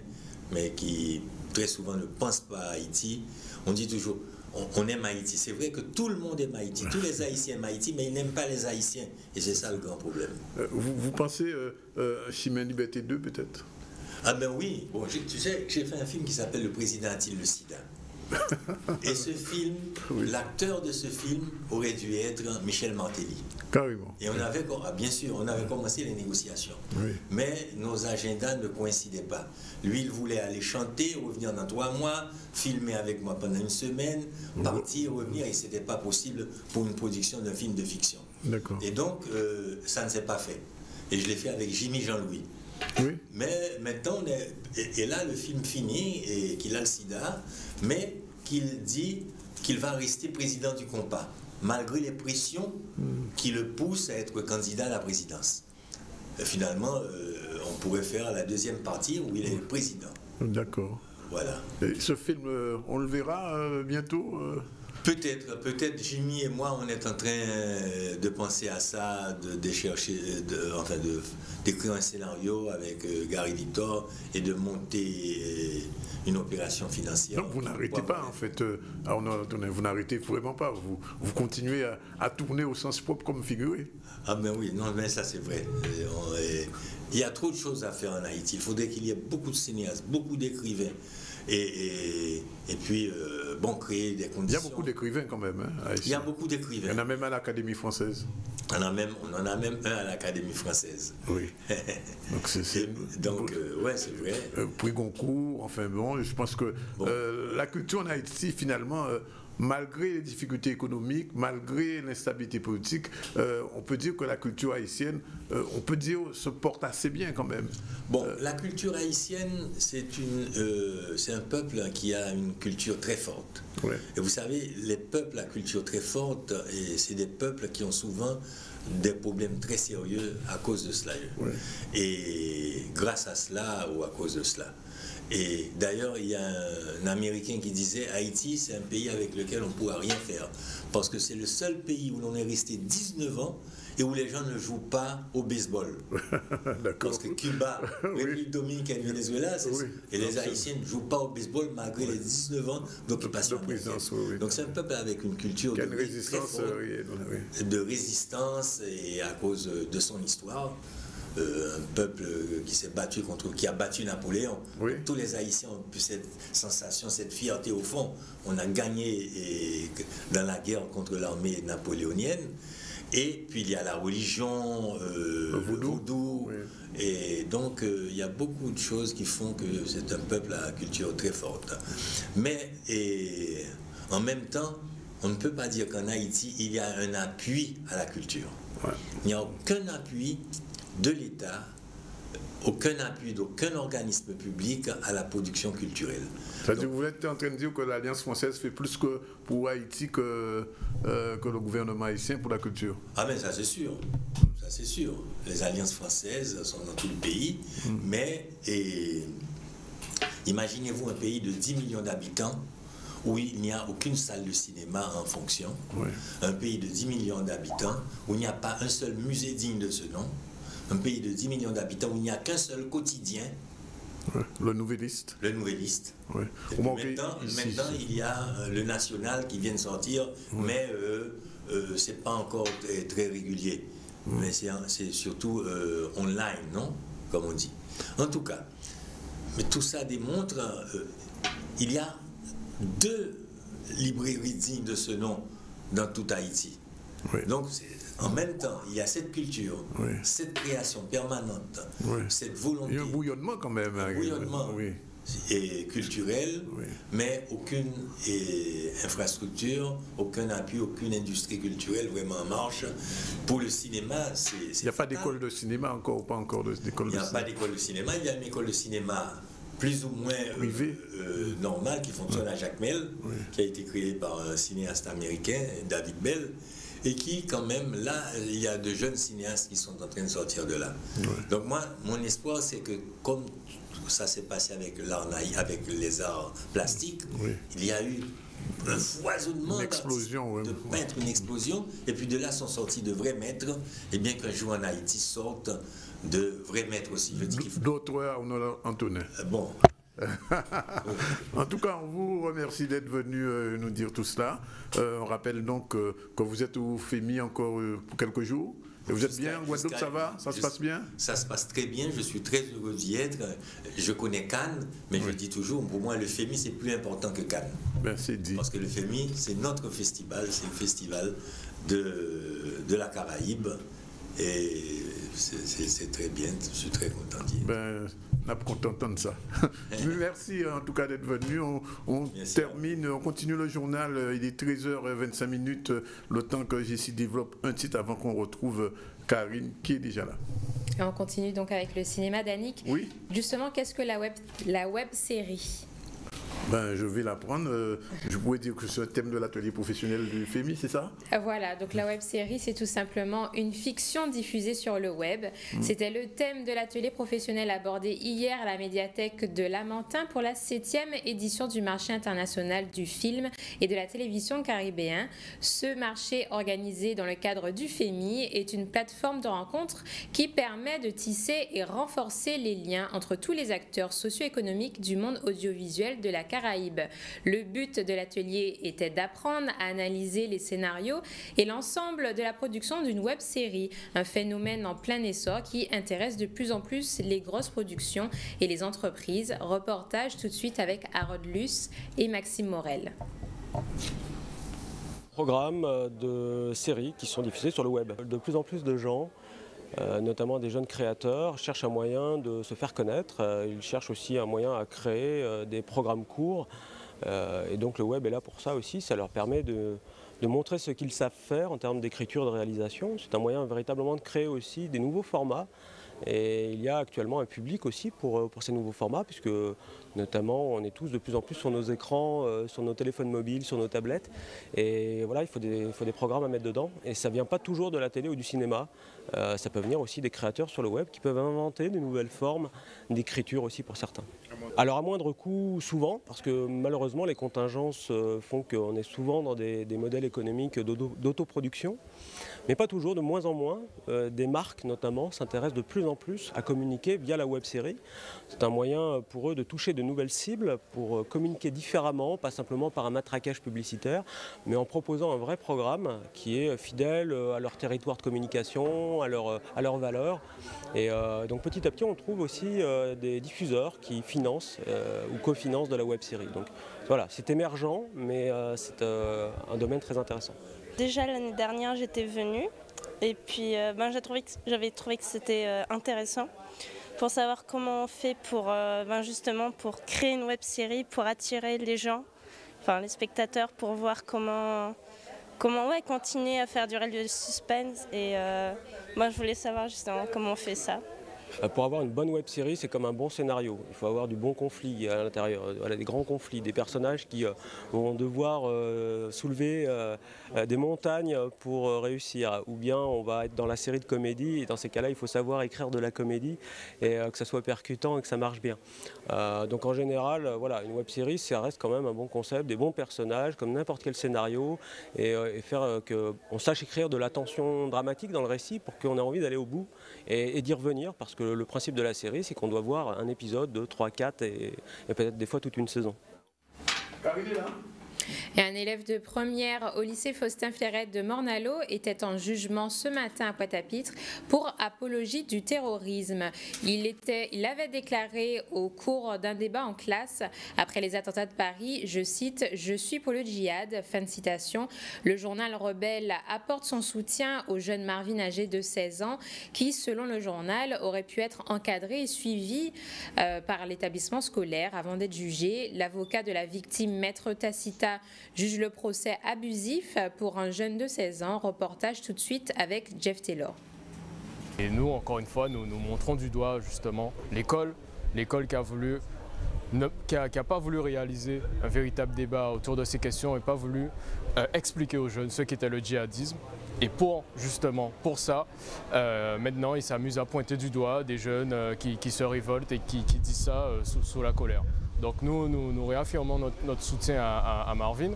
mais qui très souvent ne pensent pas à Haïti. On dit toujours, on aime Haïti. C'est vrai que tout le monde aime Haïti, tous les Haïtiens aiment Haïti, mais ils n'aiment pas les Haïtiens. Et c'est ça le grand problème. Vous pensez Chimène Liberté 2 peut-être? Ah ben oui, bon, tu sais, j'ai fait un film qui s'appelle Le Président a-t-il le sida? Et ce film, l'acteur de ce film aurait dû être Michel Martelly. Carrément. Et on avait, bien sûr, on avait commencé les négociations. Mais nos agendas ne coïncidaient pas. Lui, il voulait aller chanter, revenir dans 3 mois, filmer avec moi pendant 1 semaine, partir, revenir, et ce n'était pas possible pour une production d'un film de fiction. D'accord. Et donc, ça ne s'est pas fait. Et je l'ai fait avec Jimmy Jean-Louis. Oui. Mais maintenant, et là, le film finit et qu'il a le sida, mais qu'il dit qu'il va rester président du compas, malgré les pressions qui le poussent à être candidat à la présidence. Et finalement, on pourrait faire la deuxième partie où il est président. D'accord. Voilà. Et ce film, on le verra bientôt Peut-être Jimmy et moi, on est en train de penser à ça, de chercher, d'écrire un scénario avec Gary Victor et de monter une opération financière. Donc vous n'arrêtez pas en fait, vous n'arrêtez vraiment pas, vous continuez à tourner au sens propre comme figuré. Ah ben oui, non mais ça c'est vrai. Il y a trop de choses à faire en Haïti, il faudrait qu'il y ait beaucoup de cinéastes, beaucoup d'écrivains. Et puis, créer des conditions. Il y a beaucoup d'écrivains quand même. Hein, il y a beaucoup d'écrivains. Il y en a même à l'Académie française. On en a même un à l'Académie française. Oui. Donc, c'est vrai. Prix Goncourt, enfin bon, je pense que la culture en Haïti, finalement, malgré les difficultés économiques, malgré l'instabilité politique, on peut dire que la culture haïtienne, se porte assez bien quand même. Bon, la culture haïtienne, c'est un peuple qui a une culture très forte. Ouais. Et vous savez, les peuples à culture très forte, et c'est des peuples qui ont souvent des problèmes très sérieux à cause de cela. Ouais. Et grâce à cela ou à cause de cela. Et d'ailleurs, il y a un Américain qui disait Haïti, c'est un pays avec lequel on ne pourra rien faire. Parce que c'est le seul pays où l'on est resté 19 ans et où les gens ne jouent pas au baseball. Parce que Cuba, République dominicaine, Venezuela, et les Haïtiens ne jouent pas au baseball malgré les 19 ans d'occupation américaine. Donc c'est un peuple avec une culture de résistance, de résistance et à cause de son histoire. un peuple qui s'est battu qui a battu Napoléon. Oui. Tous les Haïtiens ont eu cette sensation, cette fierté au fond. On a gagné dans la guerre contre l'armée napoléonienne. Et puis il y a la religion, le vaudou. Oui. Et donc il y a beaucoup de choses qui font que c'est un peuple à culture très forte. Mais en même temps, on ne peut pas dire qu'en Haïti, il y a un appui à la culture. Ouais. Il n'y a aucun appui de l'État, aucun appui d'aucun organisme public à la production culturelle. C'est-à-dire que vous êtes en train de dire que l'Alliance française fait plus que pour Haïti que le gouvernement haïtien pour la culture? Ah mais ça c'est sûr. Ça c'est sûr. Les alliances françaises sont dans tout le pays, mais imaginez-vous un pays de 10 millions d'habitants où il n'y a aucune salle de cinéma en fonction, oui. Un pays de 10 millions d'habitants où il n'y a pas un seul musée digne de ce nom, un pays de 10 millions d'habitants où il n'y a qu'un seul quotidien. Ouais. Le Nouvelliste. Le Nouvelliste. Ouais. Maintenant, il y a le National qui vient de sortir, mais c'est pas encore très régulier. Mais c'est surtout online, non? Comme on dit. En tout cas, mais tout ça démontre il y a 2 librairies dignes de ce nom dans tout Haïti. Oui. Donc, en même temps, il y a cette culture, oui. Cette création permanente, oui. Cette volonté. Il y a un bouillonnement quand même. Un bouillonnement et culturel, oui. Mais aucune infrastructure, aucun appui, aucune industrie culturelle vraiment en marche. Pour le cinéma, il n'y a pas d'école de cinéma encore, ou pas encore d'école de cinéma? Il n'y a pas d'école de cinéma, il y a une école de cinéma plus ou moins normal qui fonctionne à Jacmel, oui. Qui a été créé par un cinéaste américain, David Bell, et qui quand même, là, il y a de jeunes cinéastes qui sont en train de sortir de là. Oui. Donc moi, mon espoir, c'est que comme ça s'est passé avec l'art naïf, avec les arts plastiques, oui. Il y a eu un foisonnement de peintres, une explosion, et puis de là sont sortis de vrais maîtres, et bien qu'un jour en Haïti sortent de vrais maîtres aussi. D'autres, Antonin. Bon. En tout cas, on vous remercie d'être venu nous dire tout cela. On rappelle donc que vous êtes au FEMI encore pour quelques jours. Et vous êtes bien en Guadeloupe, ça va? Ça se passe bien? Ça se passe très bien, je suis très heureux d'y être. Je connais Cannes, mais je dis toujours, pour moi, le FEMI, c'est plus important que Cannes. Ben, c'est dit. Parce que le FEMI, c'est notre festival, c'est le festival de la Caraïbe. Et c'est très bien, je suis très content d'y être. Ben, on a content d'entendre ça. Merci en tout cas d'être venu. On termine, on continue le journal. Il est 13h25, le temps que Jessie développe un titre avant qu'on retrouve Karine qui est déjà là. Et on continue donc avec le cinéma d'Annick. Oui. Justement, qu'est-ce que la web série? Ben, je vais l'apprendre. Je pourrais dire que c'est le thème de l'atelier professionnel du FEMI, c'est ça? Voilà, donc la web série, c'est tout simplement une fiction diffusée sur le web. C'était le thème de l'atelier professionnel abordé hier à la médiathèque de Lamentin pour la 7e édition du marché international du film et de la télévision caribéen. Ce marché organisé dans le cadre du FEMI est une plateforme de rencontre qui permet de tisser et renforcer les liens entre tous les acteurs socio-économiques du monde audiovisuel de la Caraïbes. Le but de l'atelier était d'apprendre à analyser les scénarios et l'ensemble de la production d'une web-série, un phénomène en plein essor qui intéresse de plus en plus les grosses productions et les entreprises. Reportage tout de suite avec Harold Luce et Maxime Morel. Programmes de séries qui sont diffusés sur le web. De plus en plus de gens, notamment des jeunes créateurs, cherchent un moyen de se faire connaître. Ils cherchent aussi un moyen à créer des programmes courts. Et donc le web est là pour ça aussi. Ça leur permet de montrer ce qu'ils savent faire en termes d'écriture, de réalisation. C'est un moyen véritablement de créer aussi des nouveaux formats. Et il y a actuellement un public aussi pour ces nouveaux formats, puisque notamment on est tous de plus en plus sur nos écrans, sur nos téléphones mobiles, sur nos tablettes. Et voilà, il faut des programmes à mettre dedans. Et ça ne vient pas toujours de la télé ou du cinéma. Ça peut venir aussi des créateurs sur le web qui peuvent inventer de nouvelles formes d'écriture aussi pour certains. Alors à moindre coût souvent, parce que malheureusement les contingences font qu'on est souvent dans des modèles économiques d'autoproduction. Mais pas toujours, de moins en moins. Des marques notamment s'intéressent de plus en plus à communiquer via la web-série. C'est un moyen pour eux de toucher de nouvelles cibles, pour communiquer différemment, pas simplement par un matraquage publicitaire, mais en proposant un vrai programme qui est fidèle à leur territoire de communication, à leurs valeurs. Et donc petit à petit, on trouve aussi des diffuseurs qui financent ou cofinancent de la web-série. Donc voilà, c'est émergent, mais c'est un domaine très intéressant. Déjà l'année dernière, j'étais venue et puis j'avais trouvé que c'était intéressant pour savoir comment on fait pour justement pour créer une web-série, pour attirer les gens, enfin les spectateurs, pour voir comment continuer à faire durer le suspense. Et moi, je voulais savoir justement comment on fait ça. Pour avoir une bonne web-série, c'est comme un bon scénario. Il faut avoir du bon conflit à l'intérieur, voilà, des grands conflits, des personnages qui vont devoir soulever des montagnes pour réussir. Ou bien on va être dans la série de comédie et dans ces cas-là, il faut savoir écrire de la comédie et que ça soit percutant et que ça marche bien. Donc en général, voilà, une web-série, ça reste quand même un bon concept, des bons personnages, comme n'importe quel scénario, et faire qu'on sache écrire de la tension dramatique dans le récit pour qu'on ait envie d'aller au bout et d'y revenir, parce que le principe de la série, c'est qu'on doit voir un épisode, 2, 3, 4 et peut-être des fois toute une saison. Et un élève de première au lycée Faustin Fleurette de Morne-à-l'Eau était en jugement ce matin à Pointe-à-Pitre pour apologie du terrorisme. Il avait déclaré au cours d'un débat en classe après les attentats de Paris, je cite, « Je suis pour le djihad », fin de citation. Le journal Rebelle apporte son soutien au jeune Marvin âgé de 16 ans qui, selon le journal, aurait pu être encadré et suivi par l'établissement scolaire avant d'être jugé. L'avocat de la victime, Maître Tacita, juge le procès abusif pour un jeune de 16 ans. Reportage tout de suite avec Jeff Taylor. Et nous, encore une fois, nous montrons du doigt justement l'école qui n'a pas voulu réaliser un véritable débat autour de ces questions et pas voulu expliquer aux jeunes ce qu'était le djihadisme. Et pour ça, maintenant, ils s'amusent à pointer du doigt des jeunes qui se révoltent et qui disent ça sous la colère. Donc nous réaffirmons notre soutien à Marvin.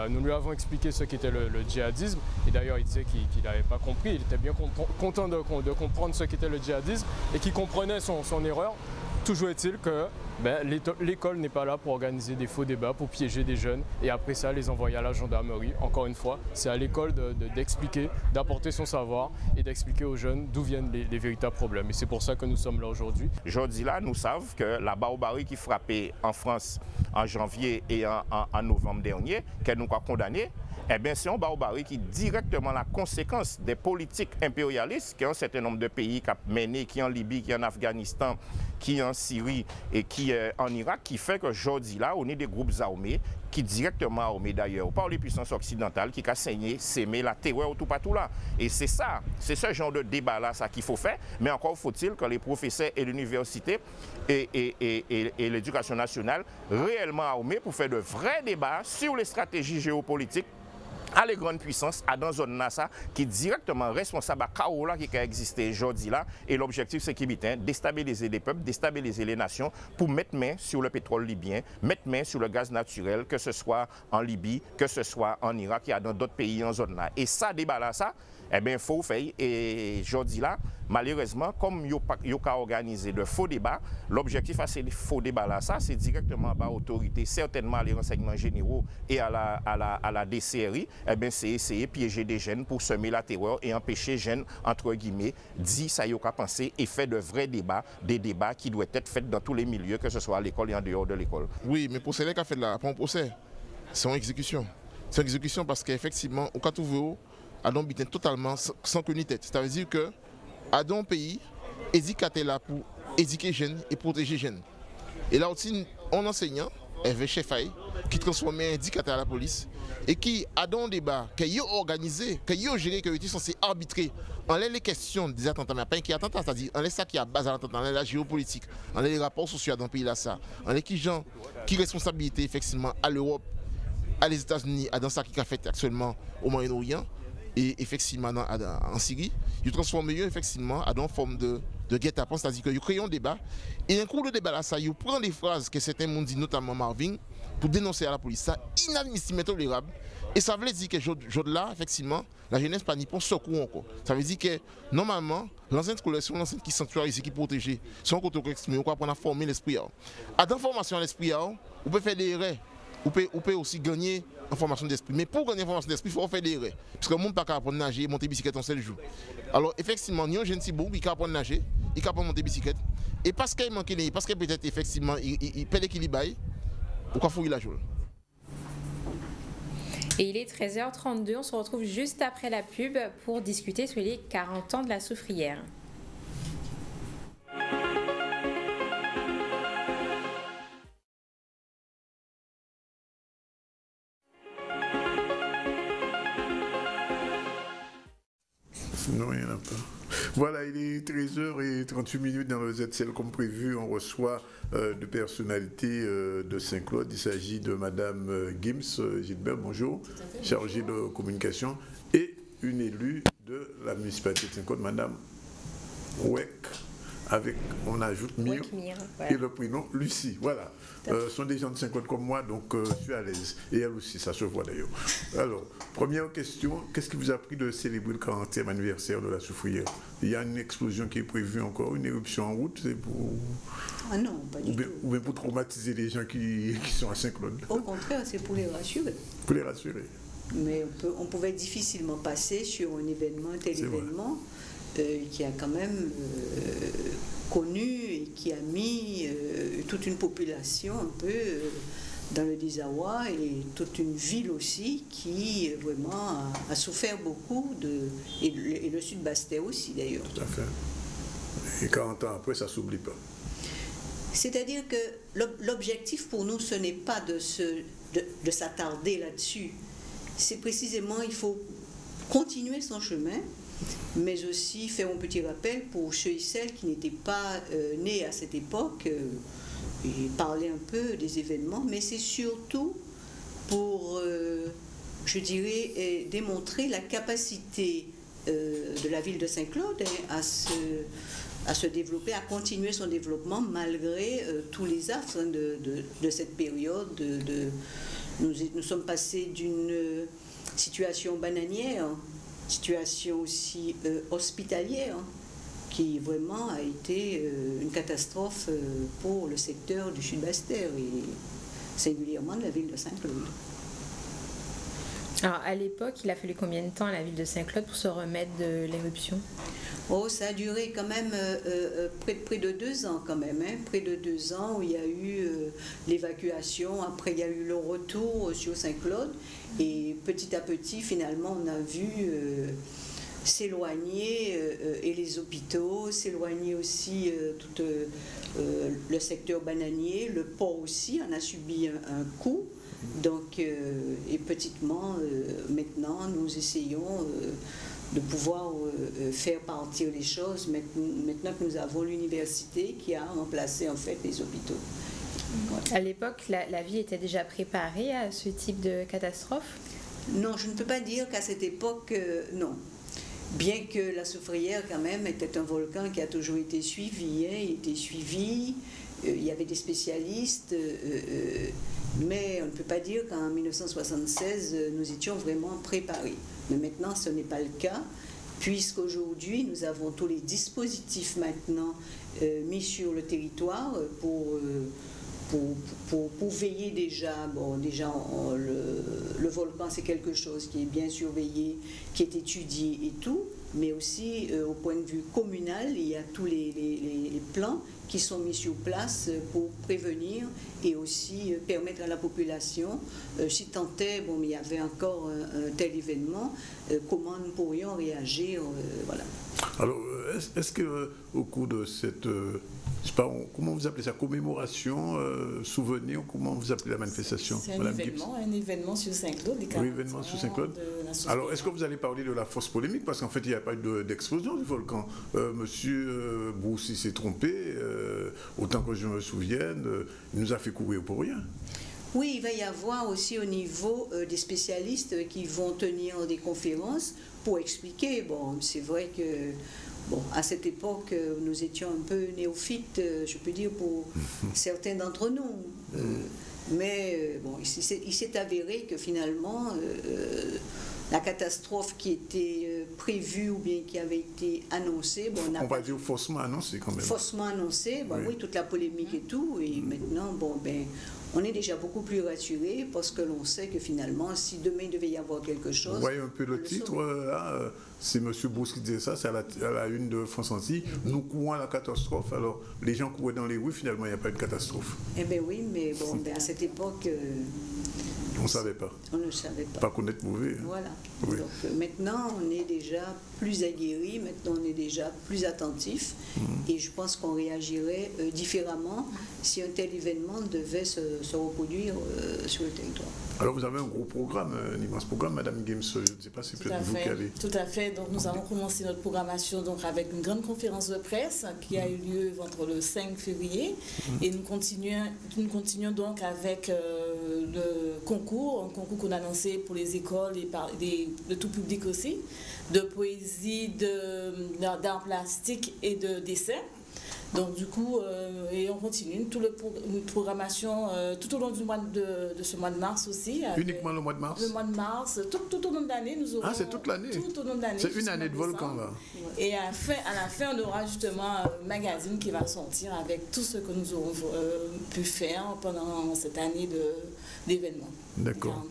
Nous lui avons expliqué ce qu'était le djihadisme. Et d'ailleurs, il disait qu'il n'avait pas compris. Il était bien content de comprendre ce qu'était le djihadisme et qu'il comprenait son erreur. Toujours est-il que l'école n'est pas là pour organiser des faux débats, pour piéger des jeunes et après ça les envoyer à la gendarmerie. Encore une fois, c'est à l'école d'expliquer, d'apporter son savoir et d'expliquer aux jeunes d'où viennent les véritables problèmes. Et c'est pour ça que nous sommes là aujourd'hui. Aujourd'hui là, nous savons que la barbarie qui frappait en France en janvier et en novembre dernier, qu'elle nous a condamnés, eh bien, c'est une barbarie qui est directement la conséquence des politiques impérialistes qu'un certain nombre de pays qui ont mené, qui en Libye, qui en Afghanistan, qui en Syrie et qui en Irak, qui fait qu'aujourd'hui là, on est des groupes armés, qui directement armés d'ailleurs par les puissances occidentales, qui ont saigné, s'aimer la terreur tout partout là. Et c'est ça, c'est ce genre de débat là qu'il faut faire, mais encore faut-il que les professeurs et l'université et l'éducation nationale réellement armés pour faire de vrais débats sur les stratégies géopolitiques à les grandes puissances, à dans zone NASA, qui est directement responsable à Kaola qui a existé aujourd'hui là. Et l'objectif, c'est qu'il déstabiliser les peuples, déstabiliser les nations pour mettre main sur le pétrole libyen, mettre main sur le gaz naturel, que ce soit en Libye, que ce soit en Irak, et dans d'autres pays en zone là. Et ça, débat là, ça, eh bien, il faut faire. Et aujourd'hui là, malheureusement, comme il y a organisé de faux débats, l'objectif à ces faux débats là, ça, c'est directement à l'autorité, certainement les renseignements généraux et à la DCRI, eh bien, c'est essayer de piéger des jeunes pour semer la terreur et empêcher les jeunes, entre guillemets, dire ça y a qu'à penser et faire de vrais débats, des débats qui doivent être faits dans tous les milieux, que ce soit à l'école et en dehors de l'école. Oui, mais pour ceux qui ont fait là, pas un procès, c'est une exécution. C'est une exécution parce qu'effectivement, au cas où Adon bitin totalement sans que ni tête. Ça veut dire que Adon pays éducateur là pour éduquer jeunes et protéger jeunes. Et là aussi, un enseignant, Hervé Chefaï, qui transforme un indicateur à la police et qui a dans un débat, qui a organisé, qui a géré, qui a été censé arbitrer en les questions des attentats, mais pas qui attentats, c'est-à-dire en ça qui a base à l'attentat, en la géopolitique, en les rapports sociaux dans le pays là, ça, en les qui responsabilité effectivement à l'Europe, à les États-Unis, à dans ça qui a fait actuellement au Moyen-Orient. Et effectivement en Syrie, ils transforment effectivement dans une forme de guet-apens, c'est-à-dire qu'ils créent un débat. Et un cours de débat là, ça, ils prennent des phrases que certains m'ont dit, notamment Marvin, pour dénoncer à la police. Ça, inadmissible, intolérable. Et ça veut dire que là, effectivement, la jeunesse pas ni pour secours encore. Ça veut dire que normalement, l'enceinte scolaire, c'est l'enceinte qui sanctuarise, qui protège. C'est un côté qui on apprendre à former l'esprit. À dans formation à l'esprit, on peut faire des erreurs. On peut aussi gagner en formation d'esprit. Mais pour gagner en formation d'esprit, il faut faire des erreurs. Parce que le monde n'a pas apprendre à nager, monter bicyclette en seul jour. Alors effectivement, il y a un jeune Thibault qui apprend à nager, il apprend à monter bicyclette. Et parce qu'il manque, parce que peut-être effectivement, il perd l'équilibre, pourquoi faut il la jouer? Et il est 13h32, on se retrouve juste après la pub pour discuter sur les 40 ans de la Soufrière. Non, il n'y en a pas. Voilà, il est 13h38 dans le ZCL comme prévu. On reçoit deux personnalités de Saint-Claude. Il s'agit de Madame Gims Gilbert, bonjour, chargée de communication, et une élue de la municipalité de Saint-Claude, Madame Wek, avec, on ajoute Mire, voilà. Et le prénom Lucie. Voilà. Sont des gens de Saint-Claude comme moi, donc je suis à l'aise. Et elle aussi, ça se voit d'ailleurs. Alors, première question, qu'est-ce qui vous a pris de célébrer le 40e anniversaire de la Soufrière? Il y a une explosion qui est prévue encore, une éruption en route, c'est pour... Ah non, pas du tout. Ou bien pour traumatiser les gens qui sont à Saint-Claude? Au contraire, c'est pour les rassurer. Pour les rassurer. Mais on pouvait difficilement passer sur un événement, un tel événement, qui a quand même connu et qui a mis toute une population un peu dans le désarroi, et toute une ville aussi qui vraiment a souffert beaucoup, et le sud Basse-Terre aussi d'ailleurs. Tout à fait. Et 40 ans après, ça ne s'oublie pas. C'est-à-dire que l'objectif pour nous, ce n'est pas de s'attarder là-dessus. C'est précisément, il faut continuer son chemin, mais aussi faire un petit rappel pour ceux et celles qui n'étaient pas nés à cette époque, et parler un peu des événements, mais c'est surtout pour, je dirais, démontrer la capacité de la ville de Saint-Claude à se développer, à continuer son développement malgré tous les affres de cette période. Nous sommes passés d'une situation bananière, situation aussi hospitalière, qui vraiment a été une catastrophe pour le secteur du Sud-Basse-Terre et singulièrement de la ville de Saint-Claude. Alors à l'époque, il a fallu combien de temps à la ville de Saint-Claude pour se remettre de l'éruption? Oh, ça a duré quand même près de 2 ans quand même, hein, près de 2 ans où il y a eu l'évacuation, après il y a eu le retour sur Saint-Claude, et petit à petit finalement on a vu s'éloigner et les hôpitaux, s'éloigner aussi tout le secteur bananier, le port aussi en a subi un coup. Donc, et petitement, maintenant, nous essayons de pouvoir faire partir les choses, maintenant que nous avons l'université qui a remplacé en fait les hôpitaux. Voilà. À l'époque, la ville était déjà préparée à ce type de catastrophe? Non, je ne peux pas dire qu'à cette époque, non. Bien que la Soufrière, quand même, était un volcan qui a toujours été suivi, hein, il était suivi, il y avait des spécialistes, mais on ne peut pas dire qu'en 1976, nous étions vraiment préparés. Mais maintenant, ce n'est pas le cas, puisqu'aujourd'hui, nous avons tous les dispositifs maintenant mis sur le territoire pour veiller déjà. Bon, déjà, le volcan, c'est quelque chose qui est bien surveillé, qui est étudié et tout, mais aussi au point de vue communal, il y a tous les plans qui sont mis sur place pour prévenir et aussi permettre à la population, si tant est, bon, il y avait encore un tel événement, comment nous pourrions réagir, voilà. Alors, est-ce que au cours de cette, je sais pas, comment vous appelez ça, commémoration, souvenir, comment vous appelez la manifestation? C'est un événement sur Saint-Claude. Oui, événement sur Saint-Claude. Alors, est-ce que vous allez parler de la force polémique? Parce qu'en fait, il n'y a pas eu d'explosion du volcan. Monsieur Broussy s'est trompé, autant que je me souvienne, il nous a fait courir pour rien. Oui, il va y avoir aussi au niveau des spécialistes qui vont tenir des conférences pour expliquer. Bon, c'est vrai que Bon, à cette époque, nous étions un peu néophytes, je peux dire, pour certains d'entre nous. Mais bon, il s'est avéré que finalement, la catastrophe qui était prévue ou bien qui avait été annoncée... Bon, on va dire faussement annoncée quand même. Faussement annoncée, bon, oui, toute la polémique et tout. Et maintenant, bon, ben, on est déjà beaucoup plus rassurés parce que l'on sait que finalement, si demain il devait y avoir quelque chose... Vous voyez un peu le titre, c'est M. Brousse qui disait ça, c'est à la une de France Antilles. Nous courons à la catastrophe, alors les gens couraient dans les rues, finalement il n'y a pas eu de catastrophe. Eh bien oui, mais bon, ben, à cette époque... on ne savait pas. On ne savait pas. Pas connaître mauvais. Voilà. Oui. Donc maintenant, on est déjà plus aguerri, maintenant on est déjà plus attentif. Et je pense qu'on réagirait différemment si un tel événement devait se reproduire sur le territoire. Alors vous avez un gros programme, un immense programme, Madame Gims, je ne sais pas si c'est peut-être vous qui avez... Tout à fait, donc nous avons commencé notre programmation donc, avec une grande conférence de presse qui a eu lieu entre le 5 février et nous continuons donc avec le concours, un concours qu'on a lancé pour les écoles et de tout public aussi, de poésie, d'art plastique et de dessin. Donc du coup, et on continue une programmation tout au long du de ce mois de mars aussi. Uniquement le mois de mars? Le mois de mars, tout au long de l'année, nous aurons... Ah, c'est toute l'année? Tout au long de l'année. C'est une année de volcan, là. Et à la fin, on aura justement un magazine qui va sortir avec tout ce que nous aurons pu faire pendant cette année d'événements. D'accord.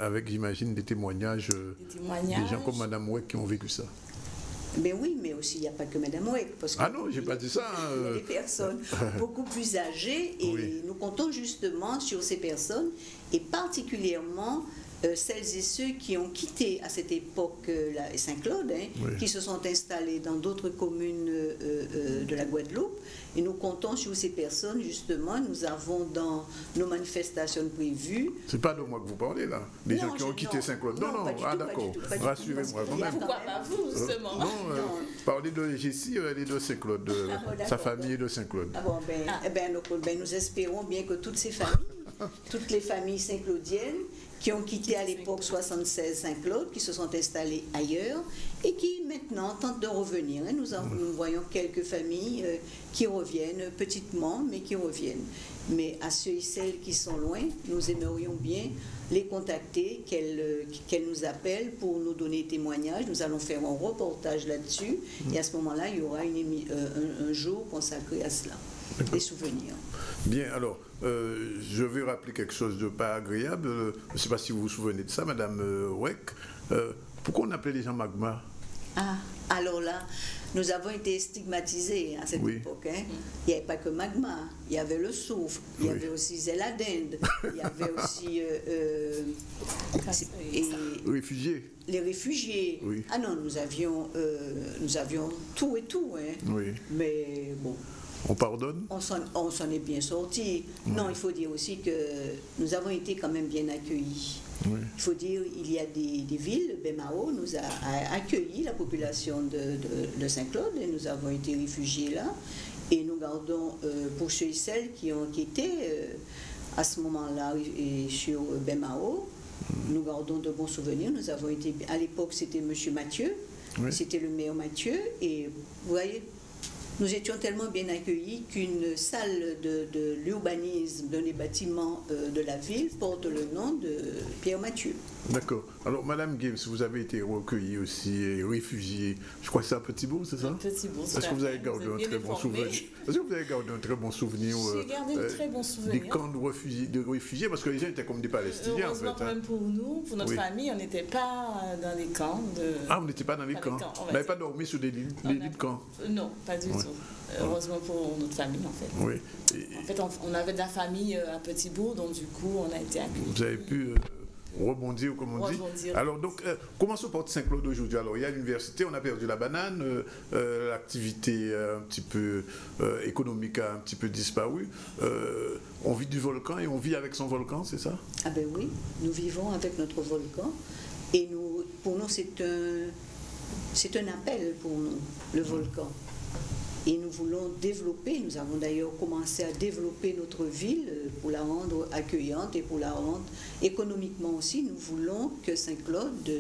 Avec, j'imagine, des témoignages des gens comme Madame Ouek qui ont vécu ça. Ben oui, mais aussi il n'y a pas que Madame Ouek. Ah non, j'ai pas dit ça. Il y a des personnes beaucoup plus âgées et nous comptons justement sur ces personnes et particulièrement celles et ceux qui ont quitté à cette époque Saint-Claude, qui se sont installés dans d'autres communes de la Guadeloupe. Et nous comptons sur ces personnes, justement. Nous avons dans nos manifestations prévues... C'est pas de moi que vous parlez, là. Les gens qui ont quitté Saint-Claude. Non, ah d'accord. Rassurez-moi quand même. Pourquoi pas vous, justement? Non, parlez de Jessie, elle est de Saint-Claude. Sa famille est de Saint-Claude. Ah bon, nous espérons bien que toutes ces familles, toutes les familles saint-claudiennes, qui ont quitté à l'époque 76 Saint-Claude, qui se sont installés ailleurs et qui maintenant tentent de revenir. Nous voyons quelques familles qui reviennent petitement, mais qui reviennent. Mais à ceux et celles qui sont loin, nous aimerions bien les contacter, qu'elles nous appellent pour nous donner témoignages. Nous allons faire un reportage là-dessus et à ce moment-là, il y aura un jour consacré à cela, des souvenirs. Bien, alors, je vais rappeler quelque chose de pas agréable. Je ne sais pas si vous vous souvenez de ça, Madame Ouek. Pourquoi on appelait les gens magma? Ah, alors là, nous avons été stigmatisés à cette époque. Hein. Il n'y avait pas que magma, il y avait le soufre, il y avait aussi Zéladinde, il y avait aussi... réfugiés. Les réfugiés. Oui. Ah non, nous avions tout et tout. Hein. Oui. Mais bon... On pardonne? On s'en est bien sortis. Oui. Non, il faut dire aussi que nous avons été quand même bien accueillis. Oui. Il faut dire, il y a des villes, Bemao nous a accueilli la population de Saint-Claude et nous avons été réfugiés là. Et nous gardons, pour ceux et celles qui étaient à ce moment-là sur Bemao, nous gardons de bons souvenirs. Nous avons été, à l'époque, c'était M. Mathieu, c'était le maire Mathieu, et vous voyez, nous étions tellement bien accueillis qu'une salle de l'urbanisme d'un des bâtiments de la ville porte le nom de Pierre Mathieu. D'accord. Alors, Madame Gims, vous avez été recueillie aussi et réfugiée. Je crois que c'est à Petit-Bourg, c'est ça? Petit-Bourg. Est-ce que vous avez gardé un très bon souvenir? Est-ce que vous avez gardé un très bon souvenir? J'ai gardé un très bon souvenir. Des camps de réfugiés, parce que les gens étaient comme des Palestiniens, heureusement, en fait. Même pour nous, pour notre famille, on n'était pas dans les camps. Ah, vous n'étiez pas dans les camps? Vous n'avez pas dormi sur des lits de camps? Non, pas du tout. Heureusement pour notre famille, en fait. Oui. En fait, on avait de la famille à Petit-Bourg, donc du coup, on a été accueillis. Vous avez pu rebondir, comme on dit. Alors, donc, commençons par Saint-Claude aujourd'hui. Alors, il y a l'université, on a perdu la banane, l'activité un petit peu économique a un petit peu disparu. On vit du volcan et on vit avec son volcan, c'est ça? Ah ben oui, nous vivons avec notre volcan. Et pour nous, c'est un appel pour nous, le volcan. Et nous voulons développer, nous avons d'ailleurs commencé à développer notre ville pour la rendre accueillante et pour la rendre économiquement aussi. Nous voulons que Saint-Claude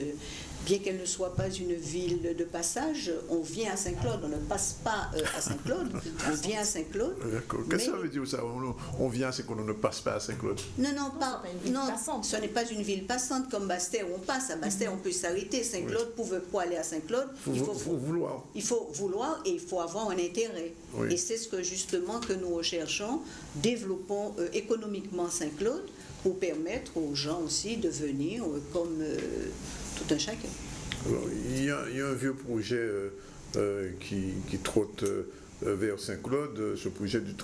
bien qu'elle ne soit pas une ville de passage, on vient à Saint-Claude, on ne passe pas à Saint-Claude, on vient à Saint-Claude. D'accord. Qu'est-ce que ça veut dire ça? On vient, c'est qu'on ne passe pas à Saint-Claude? Non, ce n'est pas une ville passante comme Basse-Terre où on passe. À Basse-Terre, on peut s'arrêter. Saint-Claude, pour aller à Saint-Claude, il faut vouloir. Il faut vouloir et il faut avoir un intérêt. Oui. Et c'est ce que justement que nous recherchons. Développons économiquement Saint-Claude pour permettre aux gens aussi de venir comme tout un chacun. Alors, il y a un vieux projet qui trotte vers Saint-Claude, ce projet du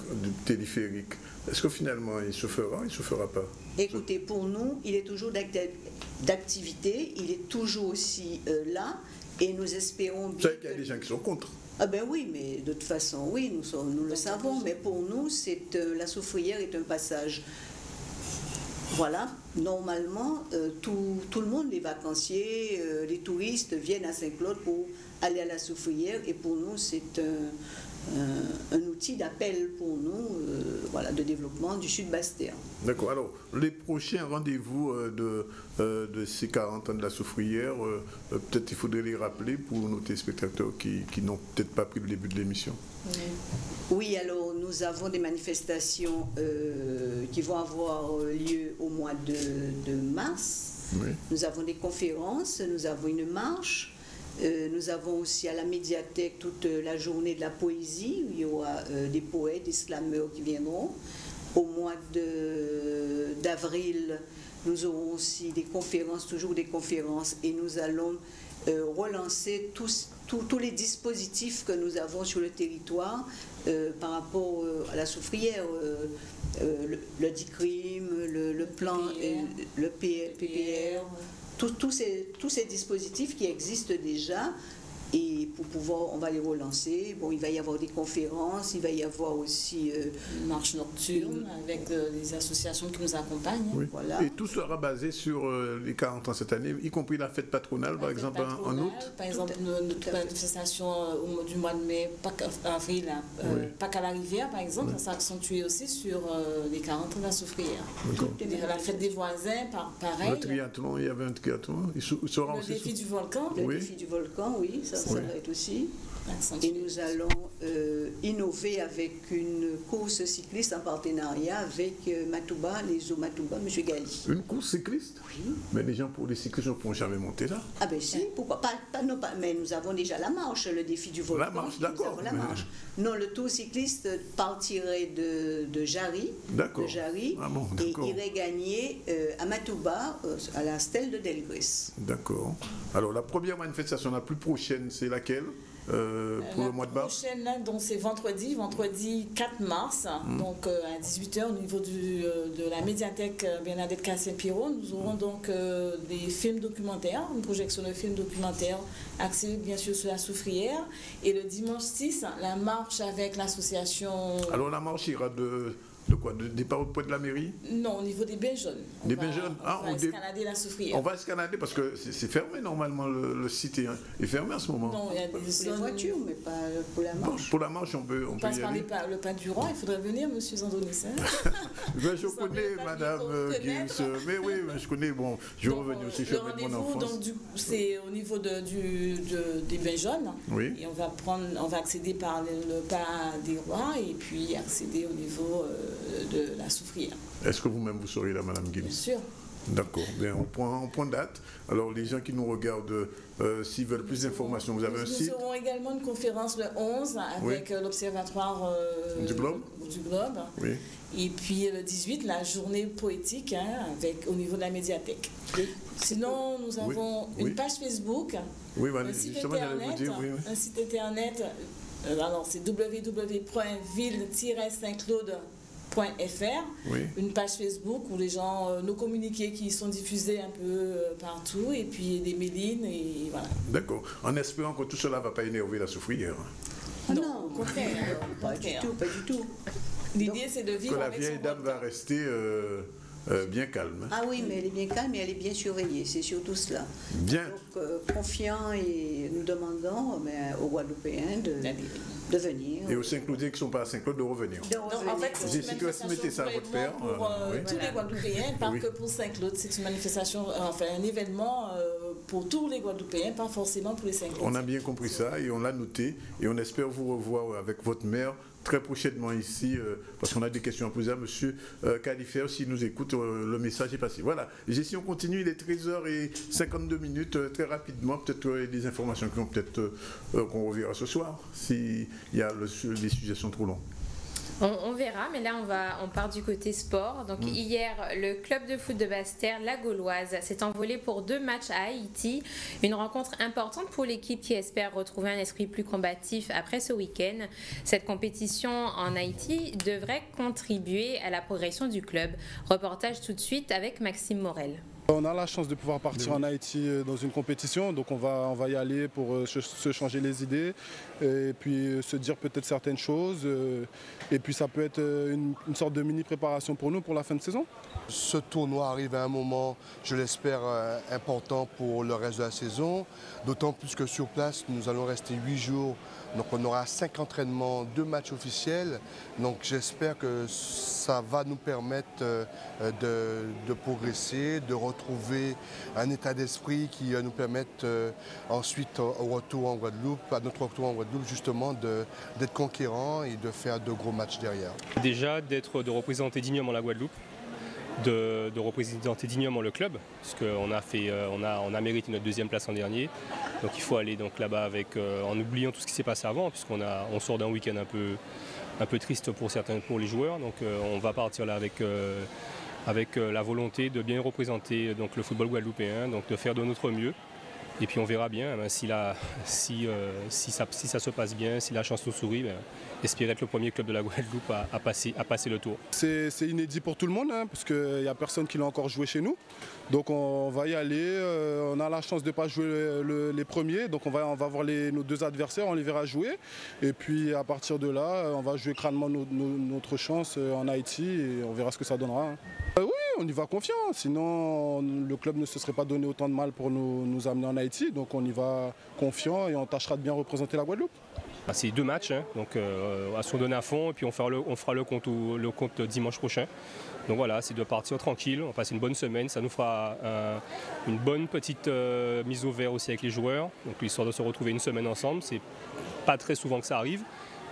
téléphérique. Est-ce que finalement il se fera, il ne se fera pas? Écoutez, pour nous, il est toujours d'activité, il est toujours aussi là, et nous espérons bien. Vous savez qu'il y a des gens qui sont contre. Ah ben oui, mais de toute façon, oui, nous le savons, mais pour nous, la Soufrière est un passage. Voilà, normalement, tout le monde, les vacanciers, les touristes viennent à Saint-Claude pour aller à la Soufrière, et pour nous, c'est un outil d'appel pour nous, voilà, de développement du Sud Basse-Terre. D'accord. Alors, les prochains rendez-vous de ces 40 ans de la Soufrière, peut-être il faudrait les rappeler pour nos téléspectateurs qui n'ont peut-être pas pris le début de l'émission. Oui, alors nous avons des manifestations qui vont avoir lieu au mois de mars. Oui. Nous avons des conférences, nous avons une marche. Nous avons aussi à la médiathèque toute la journée de la poésie, où il y aura des poètes, des slameurs qui viendront. Au mois d'avril, nous aurons aussi des conférences, toujours des conférences, et nous allons relancer tous les dispositifs que nous avons sur le territoire par rapport à la Soufrière, le DICRIM, le plan, le PPR. Tous ces dispositifs qui existent déjà, et pour pouvoir, on va les relancer. Bon, il va y avoir des conférences, il va y avoir aussi une marche nocturne avec les associations qui nous accompagnent. Oui. Voilà. Et tout sera basé sur les 40 ans cette année, y compris la fête patronale, par exemple, en août. Par exemple, notre manifestation du mois de mai, avril, Pâques à la rivière, par exemple, ça s'accentue aussi sur les 40 ans de la Soufrière. La fête des voisins, pareil. Le triathlon, il y avait un triathlon. Il sera le défi du volcan. Le défi du volcan, oui, ça va être aussi. Et nous allons innover avec une course cycliste en partenariat avec Matouba, les eaux Matouba, M. Gali. Une course cycliste? Oui. Mais les gens pour les cyclistes ne pourront jamais monter là. Ah ben si, pourquoi pas, mais nous avons déjà la marche, le défi du volcan. La marche, d'accord. La marche. Non, le tour cycliste partirait de Jarry. D'accord. Et irait gagner à Matouba, à la stèle de Delgrès. D'accord. Alors la première manifestation la plus prochaine, c'est laquelle? Pour le mois de mars. Prochaine, donc c'est vendredi 4 mars, donc à 18h au niveau de la médiathèque Bernadette Cassien-Pirot. Nous aurons donc des films documentaires, une projection de films documentaires axés bien sûr sur la Soufrière. Et le dimanche 6, la marche avec l'association. Alors la marche ira de quoi? De départ au point de la mairie? Non, au niveau des bains jaunes. Des bains jaunes? On va escalader la Soufrière. On va escalader parce que c'est fermé normalement, le site est fermé en ce moment. Non, il y a des pour les voitures, mais pas pour la marche. Bon, pour la marche, on peut passe par le pas du roi, il faudrait venir, monsieur Zandonis. Je connais madame Gims, mais oui, je connais, bon, je vais revenir aussi chez mon enfance. C'est au niveau des bains jaunes, oui. Et on va accéder par le pas des rois et puis accéder au niveau de la Soufrière. Est-ce que vous-même vous serez là, madame Gims? Bien sûr. D'accord, bien, on prend date. Alors les gens qui nous regardent, s'ils veulent plus d'informations, vous avez un site? Nous aurons également une conférence le 11 avec l'Observatoire du Globe. Oui. Et puis le 18, la journée poétique au niveau de la médiathèque. Oui. Sinon, nous avons une page Facebook, un site internet, alors c'est www.ville-saint-claude.fr, une page Facebook où les gens, nos communiqués qui sont diffusés un peu partout, et puis des mailings, et voilà. D'accord, en espérant que tout cela ne va pas énerver la Soufrière. Non, au contraire. Pas du tout. L'idée, c'est de vivre avec son volcan. Que la vieille dame va rester bien calme. Ah oui, mais elle est bien calme et elle est bien surveillée, c'est surtout cela. Bien. Donc, confiant et nous demandons aux Guadeloupéens de venir. Et aux Saint-Claudiens qui ne sont pas à Saint-Claude de revenir. En fait, c'est une manifestation ça à votre père. pour tous les Guadeloupéens, pas que pour Saint-Claude. C'est une manifestation, enfin un événement pour tous les Guadeloupéens, pas forcément pour les Saint-Claude. On a bien compris ça et on l'a noté et on espère vous revoir avec votre mère très prochainement ici, parce qu'on a des questions à poser à M. Califère. S'il nous écoute, le message est passé. Voilà, si on continue, il est 13h52, très rapidement, peut-être des informations qu'on reverra ce soir, si les sujets sont trop longs. On verra, mais là on part du côté sport. Donc hier, le club de foot de Basse-Terre, la Gauloise, s'est envolé pour 2 matchs à Haïti. Une rencontre importante pour l'équipe qui espère retrouver un esprit plus combatif après ce week-end. Cette compétition en Haïti devrait contribuer à la progression du club. Reportage tout de suite avec Maxime Morel. On a la chance de pouvoir partir en Haïti dans une compétition, donc on va y aller pour se changer les idées et puis se dire peut-être certaines choses. Et puis ça peut être une sorte de mini-préparation pour nous pour la fin de saison. Ce tournoi arrive à un moment, je l'espère, important pour le reste de la saison, d'autant plus que sur place, nous allons rester 8 jours. Donc on aura 5 entraînements, 2 matchs officiels. Donc j'espère que ça va nous permettre de progresser, de retrouver un état d'esprit qui va nous permettre ensuite au retour en Guadeloupe, à notre retour en Guadeloupe justement d'être conquérant et de faire de gros matchs derrière. Déjà de représenter dignement la Guadeloupe. De représenter dignement le club, parce qu'on a mérité notre 2e place l'an dernier. Donc il faut aller donc là-bas en oubliant tout ce qui s'est passé avant, puisqu'on sort d'un week-end un peu triste pour les joueurs. Donc on va partir là avec la volonté de bien représenter donc, le football guadeloupéen, donc de faire de notre mieux. Et puis on verra bien si ça se passe bien, si la chance nous sourit, espérer être le premier club de la Guadeloupe à passer le tour. C'est inédit pour tout le monde, parce qu'il n'y a personne qui l'a encore joué chez nous. Donc on va y aller, on a la chance de ne pas jouer les premiers, donc on va voir nos 2 adversaires, on les verra jouer. Et puis à partir de là, on va jouer crânement notre chance en Haïti et on verra ce que ça donnera. Oui, on y va confiant, sinon le club ne se serait pas donné autant de mal pour nous amener en Haïti. Donc on y va confiant et on tâchera de bien représenter la Guadeloupe. C'est 2 matchs, donc à se donner à fond et puis on fera le compte dimanche prochain. Donc voilà, c'est de partir tranquille, on va passer une bonne semaine, ça nous fera une bonne petite mise au vert aussi avec les joueurs, donc l'histoire de se retrouver une semaine ensemble, c'est pas très souvent que ça arrive.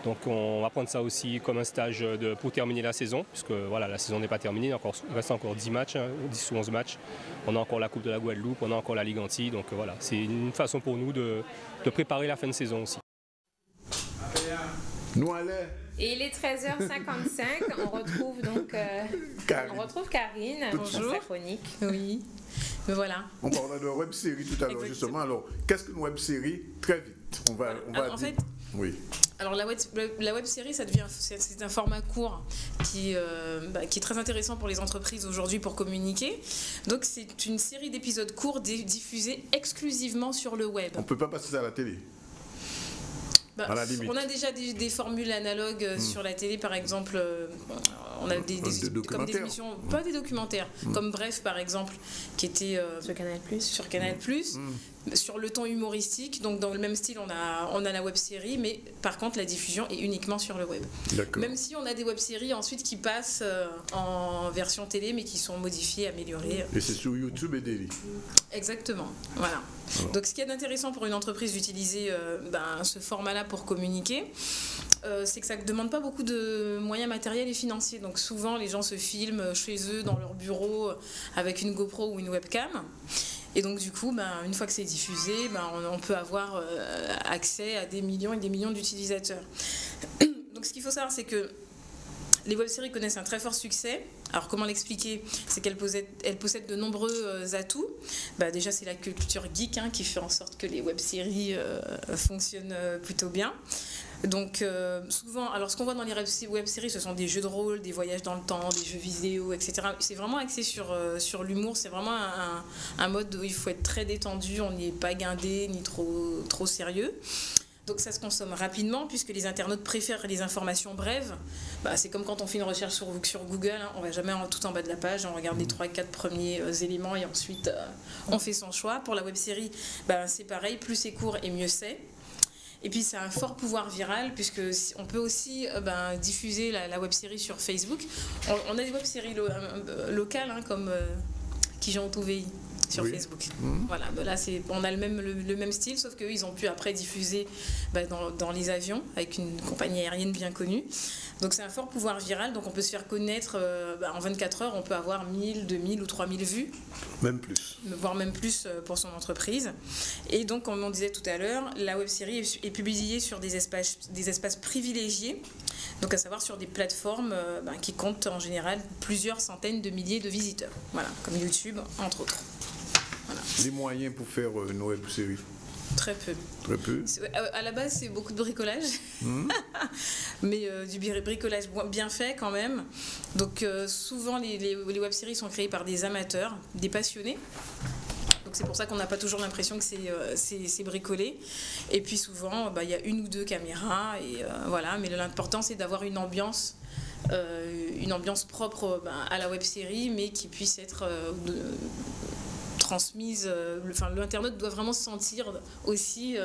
Donc on va prendre ça aussi comme un stage pour terminer la saison, puisque voilà, la saison n'est pas terminée, il reste encore 10 matchs, 10 ou 11 matchs. On a encore la Coupe de la Guadeloupe, on a encore la Ligue Antilles, donc voilà, c'est une façon pour nous de préparer la fin de saison aussi. Et il est 13h55, on retrouve donc Karine pour sa chronique. Oui, mais voilà. On parlait de web-série tout à l'heure justement. Alors, qu'est-ce qu'une web-série? Très vite. On va en fait, oui. Alors la web-série, c'est un format court qui est très intéressant pour les entreprises aujourd'hui pour communiquer. Donc c'est une série d'épisodes courts diffusés exclusivement sur le web. On ne peut pas passer ça à la télé. On a déjà des formules analogues sur la télé, par exemple, on a comme des émissions, pas des documentaires, comme Bref par exemple, qui était sur Canal+, sur le ton humoristique, donc dans le même style on a la web-série, mais par contre la diffusion est uniquement sur le web. Même si on a des web-séries ensuite qui passent en version télé, mais qui sont modifiées, améliorées. Et c'est sur YouTube et Daily. Exactement, voilà. Donc ce qui est intéressant pour une entreprise d'utiliser ce format-là pour communiquer, c'est que ça ne demande pas beaucoup de moyens matériels et financiers. Donc souvent les gens se filment chez eux, dans leur bureau, avec une GoPro ou une webcam. Et donc du coup, une fois que c'est diffusé, on peut avoir accès à des millions et des millions d'utilisateurs. Donc ce qu'il faut savoir, c'est que les web-séries connaissent un très fort succès. Alors comment l'expliquer? C'est qu'elles possèdent de nombreux atouts. Déjà c'est la culture geek qui fait en sorte que les web-séries fonctionnent plutôt bien. Donc souvent, alors ce qu'on voit dans les web-séries, ce sont des jeux de rôle, des voyages dans le temps, des jeux vidéo, etc. C'est vraiment axé sur l'humour. C'est vraiment un mode où il faut être très détendu, on n'y est pas guindé ni trop sérieux. Donc ça se consomme rapidement puisque les internautes préfèrent les informations brèves. C'est comme quand on fait une recherche sur Google, hein, on ne va jamais tout en bas de la page, on regarde les 3-4 premiers éléments et ensuite on fait son choix. Pour la web-série, c'est pareil, plus c'est court et mieux c'est. Et puis c'est un fort pouvoir viral puisque on peut aussi diffuser la web-série sur Facebook. On a des web-séries locales hein, comme Kijan Touvéi sur Facebook. Voilà, là on a le même style, sauf qu'eux ils ont pu après diffuser dans les avions avec une compagnie aérienne bien connue. Donc c'est un fort pouvoir viral, donc on peut se faire connaître en 24 heures, on peut avoir 1000, 2000 ou 3000 vues. Même plus. Voire même plus pour son entreprise. Et donc comme on disait tout à l'heure, la web-série est publiée sur des espaces privilégiés, donc à savoir sur des plateformes qui comptent en général plusieurs centaines de milliers de visiteurs. Voilà, comme YouTube entre autres. Voilà. Les moyens pour faire une web-série? Très peu. Très peu. À la base, c'est beaucoup de bricolage, mais du bricolage bien fait quand même. Donc souvent, les web-séries sont créées par des amateurs, des passionnés. Donc c'est pour ça qu'on n'a pas toujours l'impression que c'est bricolé. Et puis souvent, il y a une ou deux caméras, et voilà. Mais l'important, c'est d'avoir une ambiance propre à la web-série, mais qui puisse être transmise. L'internaute doit vraiment se sentir aussi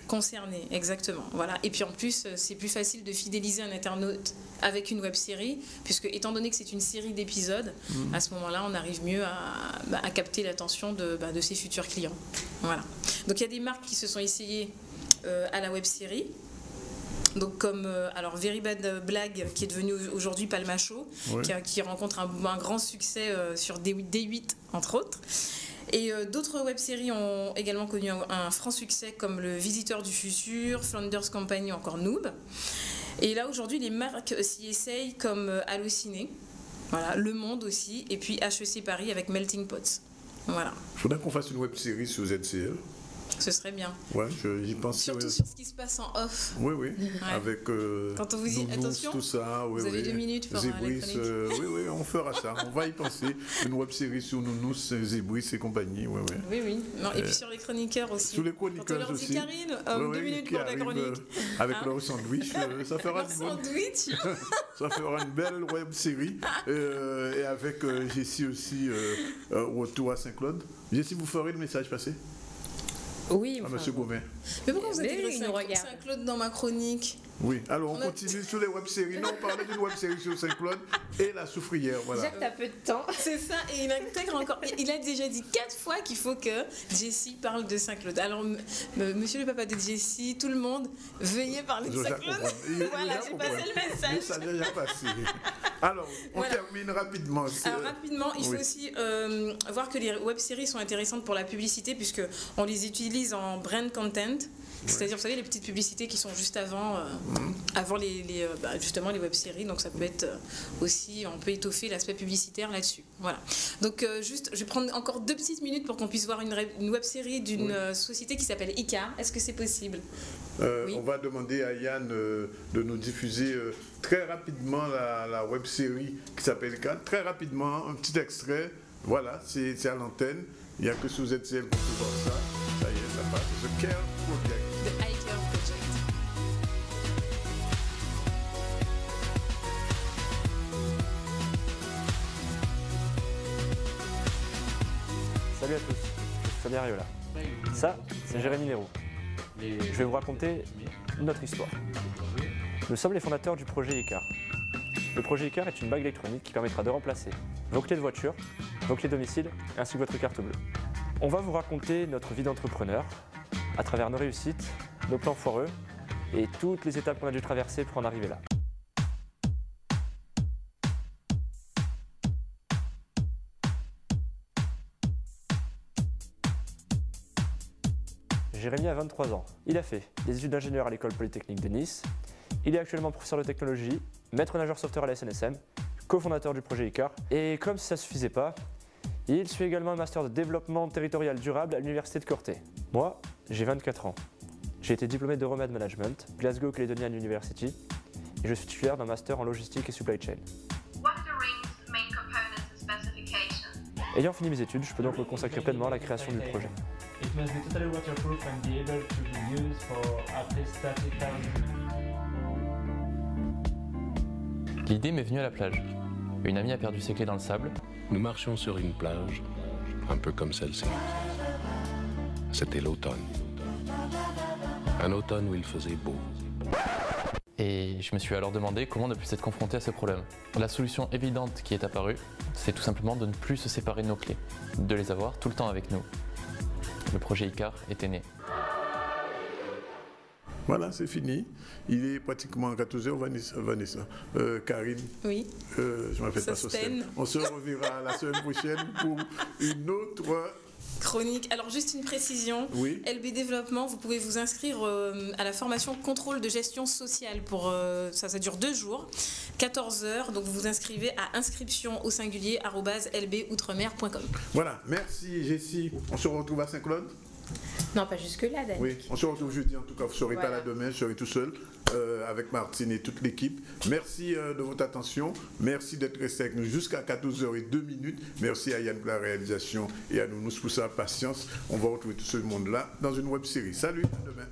concerné, exactement. Voilà. Et puis en plus, c'est plus facile de fidéliser un internaute avec une web-série, puisque étant donné que c'est une série d'épisodes, à ce moment-là, on arrive mieux à capter l'attention de ses futurs clients. Voilà. Donc il y a des marques qui se sont essayées à la web-série. Donc comme Very Bad Blague qui est devenu aujourd'hui Palma Show, qui rencontre un grand succès sur D8 entre autres. Et d'autres web-séries ont également connu un franc succès comme Le Visiteur du Futur, Flanders Company ou encore Noob. Et là aujourd'hui les marques s'y essayent comme Allociné, voilà, Le Monde aussi, et puis HEC Paris avec Melting Pots. Voilà. Il faudrait qu'on fasse une web-série sur ZCL. Ce serait bien. Ouais, j'y pense. Surtout sur ce qui se passe en off. Oui. Ouais. Avec quand on vous dit attention, tout ça, vous avez 2 minutes pour Zébris, oui, on fera ça. On va y penser. Une web-série sur Nounous, Zébris et compagnie. Oui. Non, et puis sur les chroniqueurs aussi. Sur les chroniqueurs quand on leur dit aussi. Karine, 2 minutes pour la chronique. Avec leur sandwich, ça fera ça fera une belle web-série. Et avec Jessie aussi, retour à Saint-Claude. Jessie, vous ferez le message passé? Oui, Monsieur Gauvin. Mais pourquoi vous intégrez Saint-Claude dans ma chronique? Oui, alors on continue sur les web-séries. Non, on parlait d'une web-série sur Saint-Claude et la soufrière. Voilà. Jacques, t'as peu de temps. C'est ça, et il intègre encore. Il a déjà dit 4 fois qu'il faut que Jessie parle de Saint-Claude. Alors, monsieur le papa de Jessie, tout le monde, veuillez parler de Saint-Claude. Voilà, j'ai passé le message. Ça a déjà passé. Alors, on termine rapidement. Alors, rapidement, il faut aussi voir que les web-séries sont intéressantes pour la publicité, puisqu'on les utilise en brand content. C'est-à-dire, vous savez, les petites publicités qui sont juste avant justement les web-séries. Donc, ça peut être aussi, on peut étoffer l'aspect publicitaire là-dessus. Voilà. Donc, je vais prendre encore 2 petites minutes pour qu'on puisse voir une web-série d'une société qui s'appelle Icar. Est-ce que c'est possible? On va demander à Yann de nous diffuser très rapidement la web-série qui s'appelle Icar. Très rapidement, un petit extrait. Voilà, c'est à l'antenne. Il n'y a que sous ZCL qu'on peut voir ça. Ça y est, ça passe. The Care Project. The iCare Project. Salut à tous, je suis Fabien Riola. Ça, c'est Jérémy Leroux. Je vais vous raconter notre histoire. Nous sommes les fondateurs du projet Icar. Le projet Icar est une bague électronique qui permettra de remplacer vos clés de voiture, vos clés de domicile ainsi que votre carte bleue. On va vous raconter notre vie d'entrepreneur à travers nos réussites, nos plans foireux et toutes les étapes qu'on a dû traverser pour en arriver là. Jérémy a 23 ans. Il a fait des études d'ingénieur à l'école polytechnique de Nice. Il est actuellement professeur de technologie, maître nageur sauveteur à la SNSM, cofondateur du projet Icar. Et comme si ça ne suffisait pas, il suit également un master de développement territorial durable à l'université de Corté. Moi, j'ai 24 ans. J'ai été diplômé de Romad Management, Glasgow Caledonian University, et je suis titulaire d'un master en logistique et supply chain. Ayant fini mes études, je peux donc me consacrer pleinement à la création du projet. It must be totally waterproof and be able to be used for at least 30,000. L'idée m'est venue à la plage. Une amie a perdu ses clés dans le sable. Nous marchions sur une plage, un peu comme celle-ci. C'était l'automne. Un automne où il faisait beau. Et je me suis alors demandé comment ne plus être confronté à ce problème. La solution évidente qui est apparue, c'est tout simplement de ne plus se séparer de nos clés, de les avoir tout le temps avec nous. Le projet ICAR était né. Voilà, c'est fini. Il est pratiquement 14h, Vanessa. Karine. Oui. Je m'appelle pas Sostène. On se reverra la semaine prochaine pour une autre chronique. Alors juste une précision, oui. LB Développement, vous pouvez vous inscrire à la formation contrôle de gestion sociale pour ça dure 2 jours, 14 heures. Donc vous vous inscrivez à inscription au singulier @lboutremer.com. Voilà, merci Jessie. On se retrouve à Saint-Claude. Non, pas jusque-là, Daniel. Oui, on se retrouve jeudi en tout cas. Vous ne serez voilà. pas là demain, je serai tout seul avec Martine et toute l'équipe. Merci de votre attention. Merci d'être resté avec nous jusqu'à 14h02. Merci à Yann pour la réalisation et à nous pour sa patience. On va retrouver tout ce monde-là dans une web série. Salut, à demain.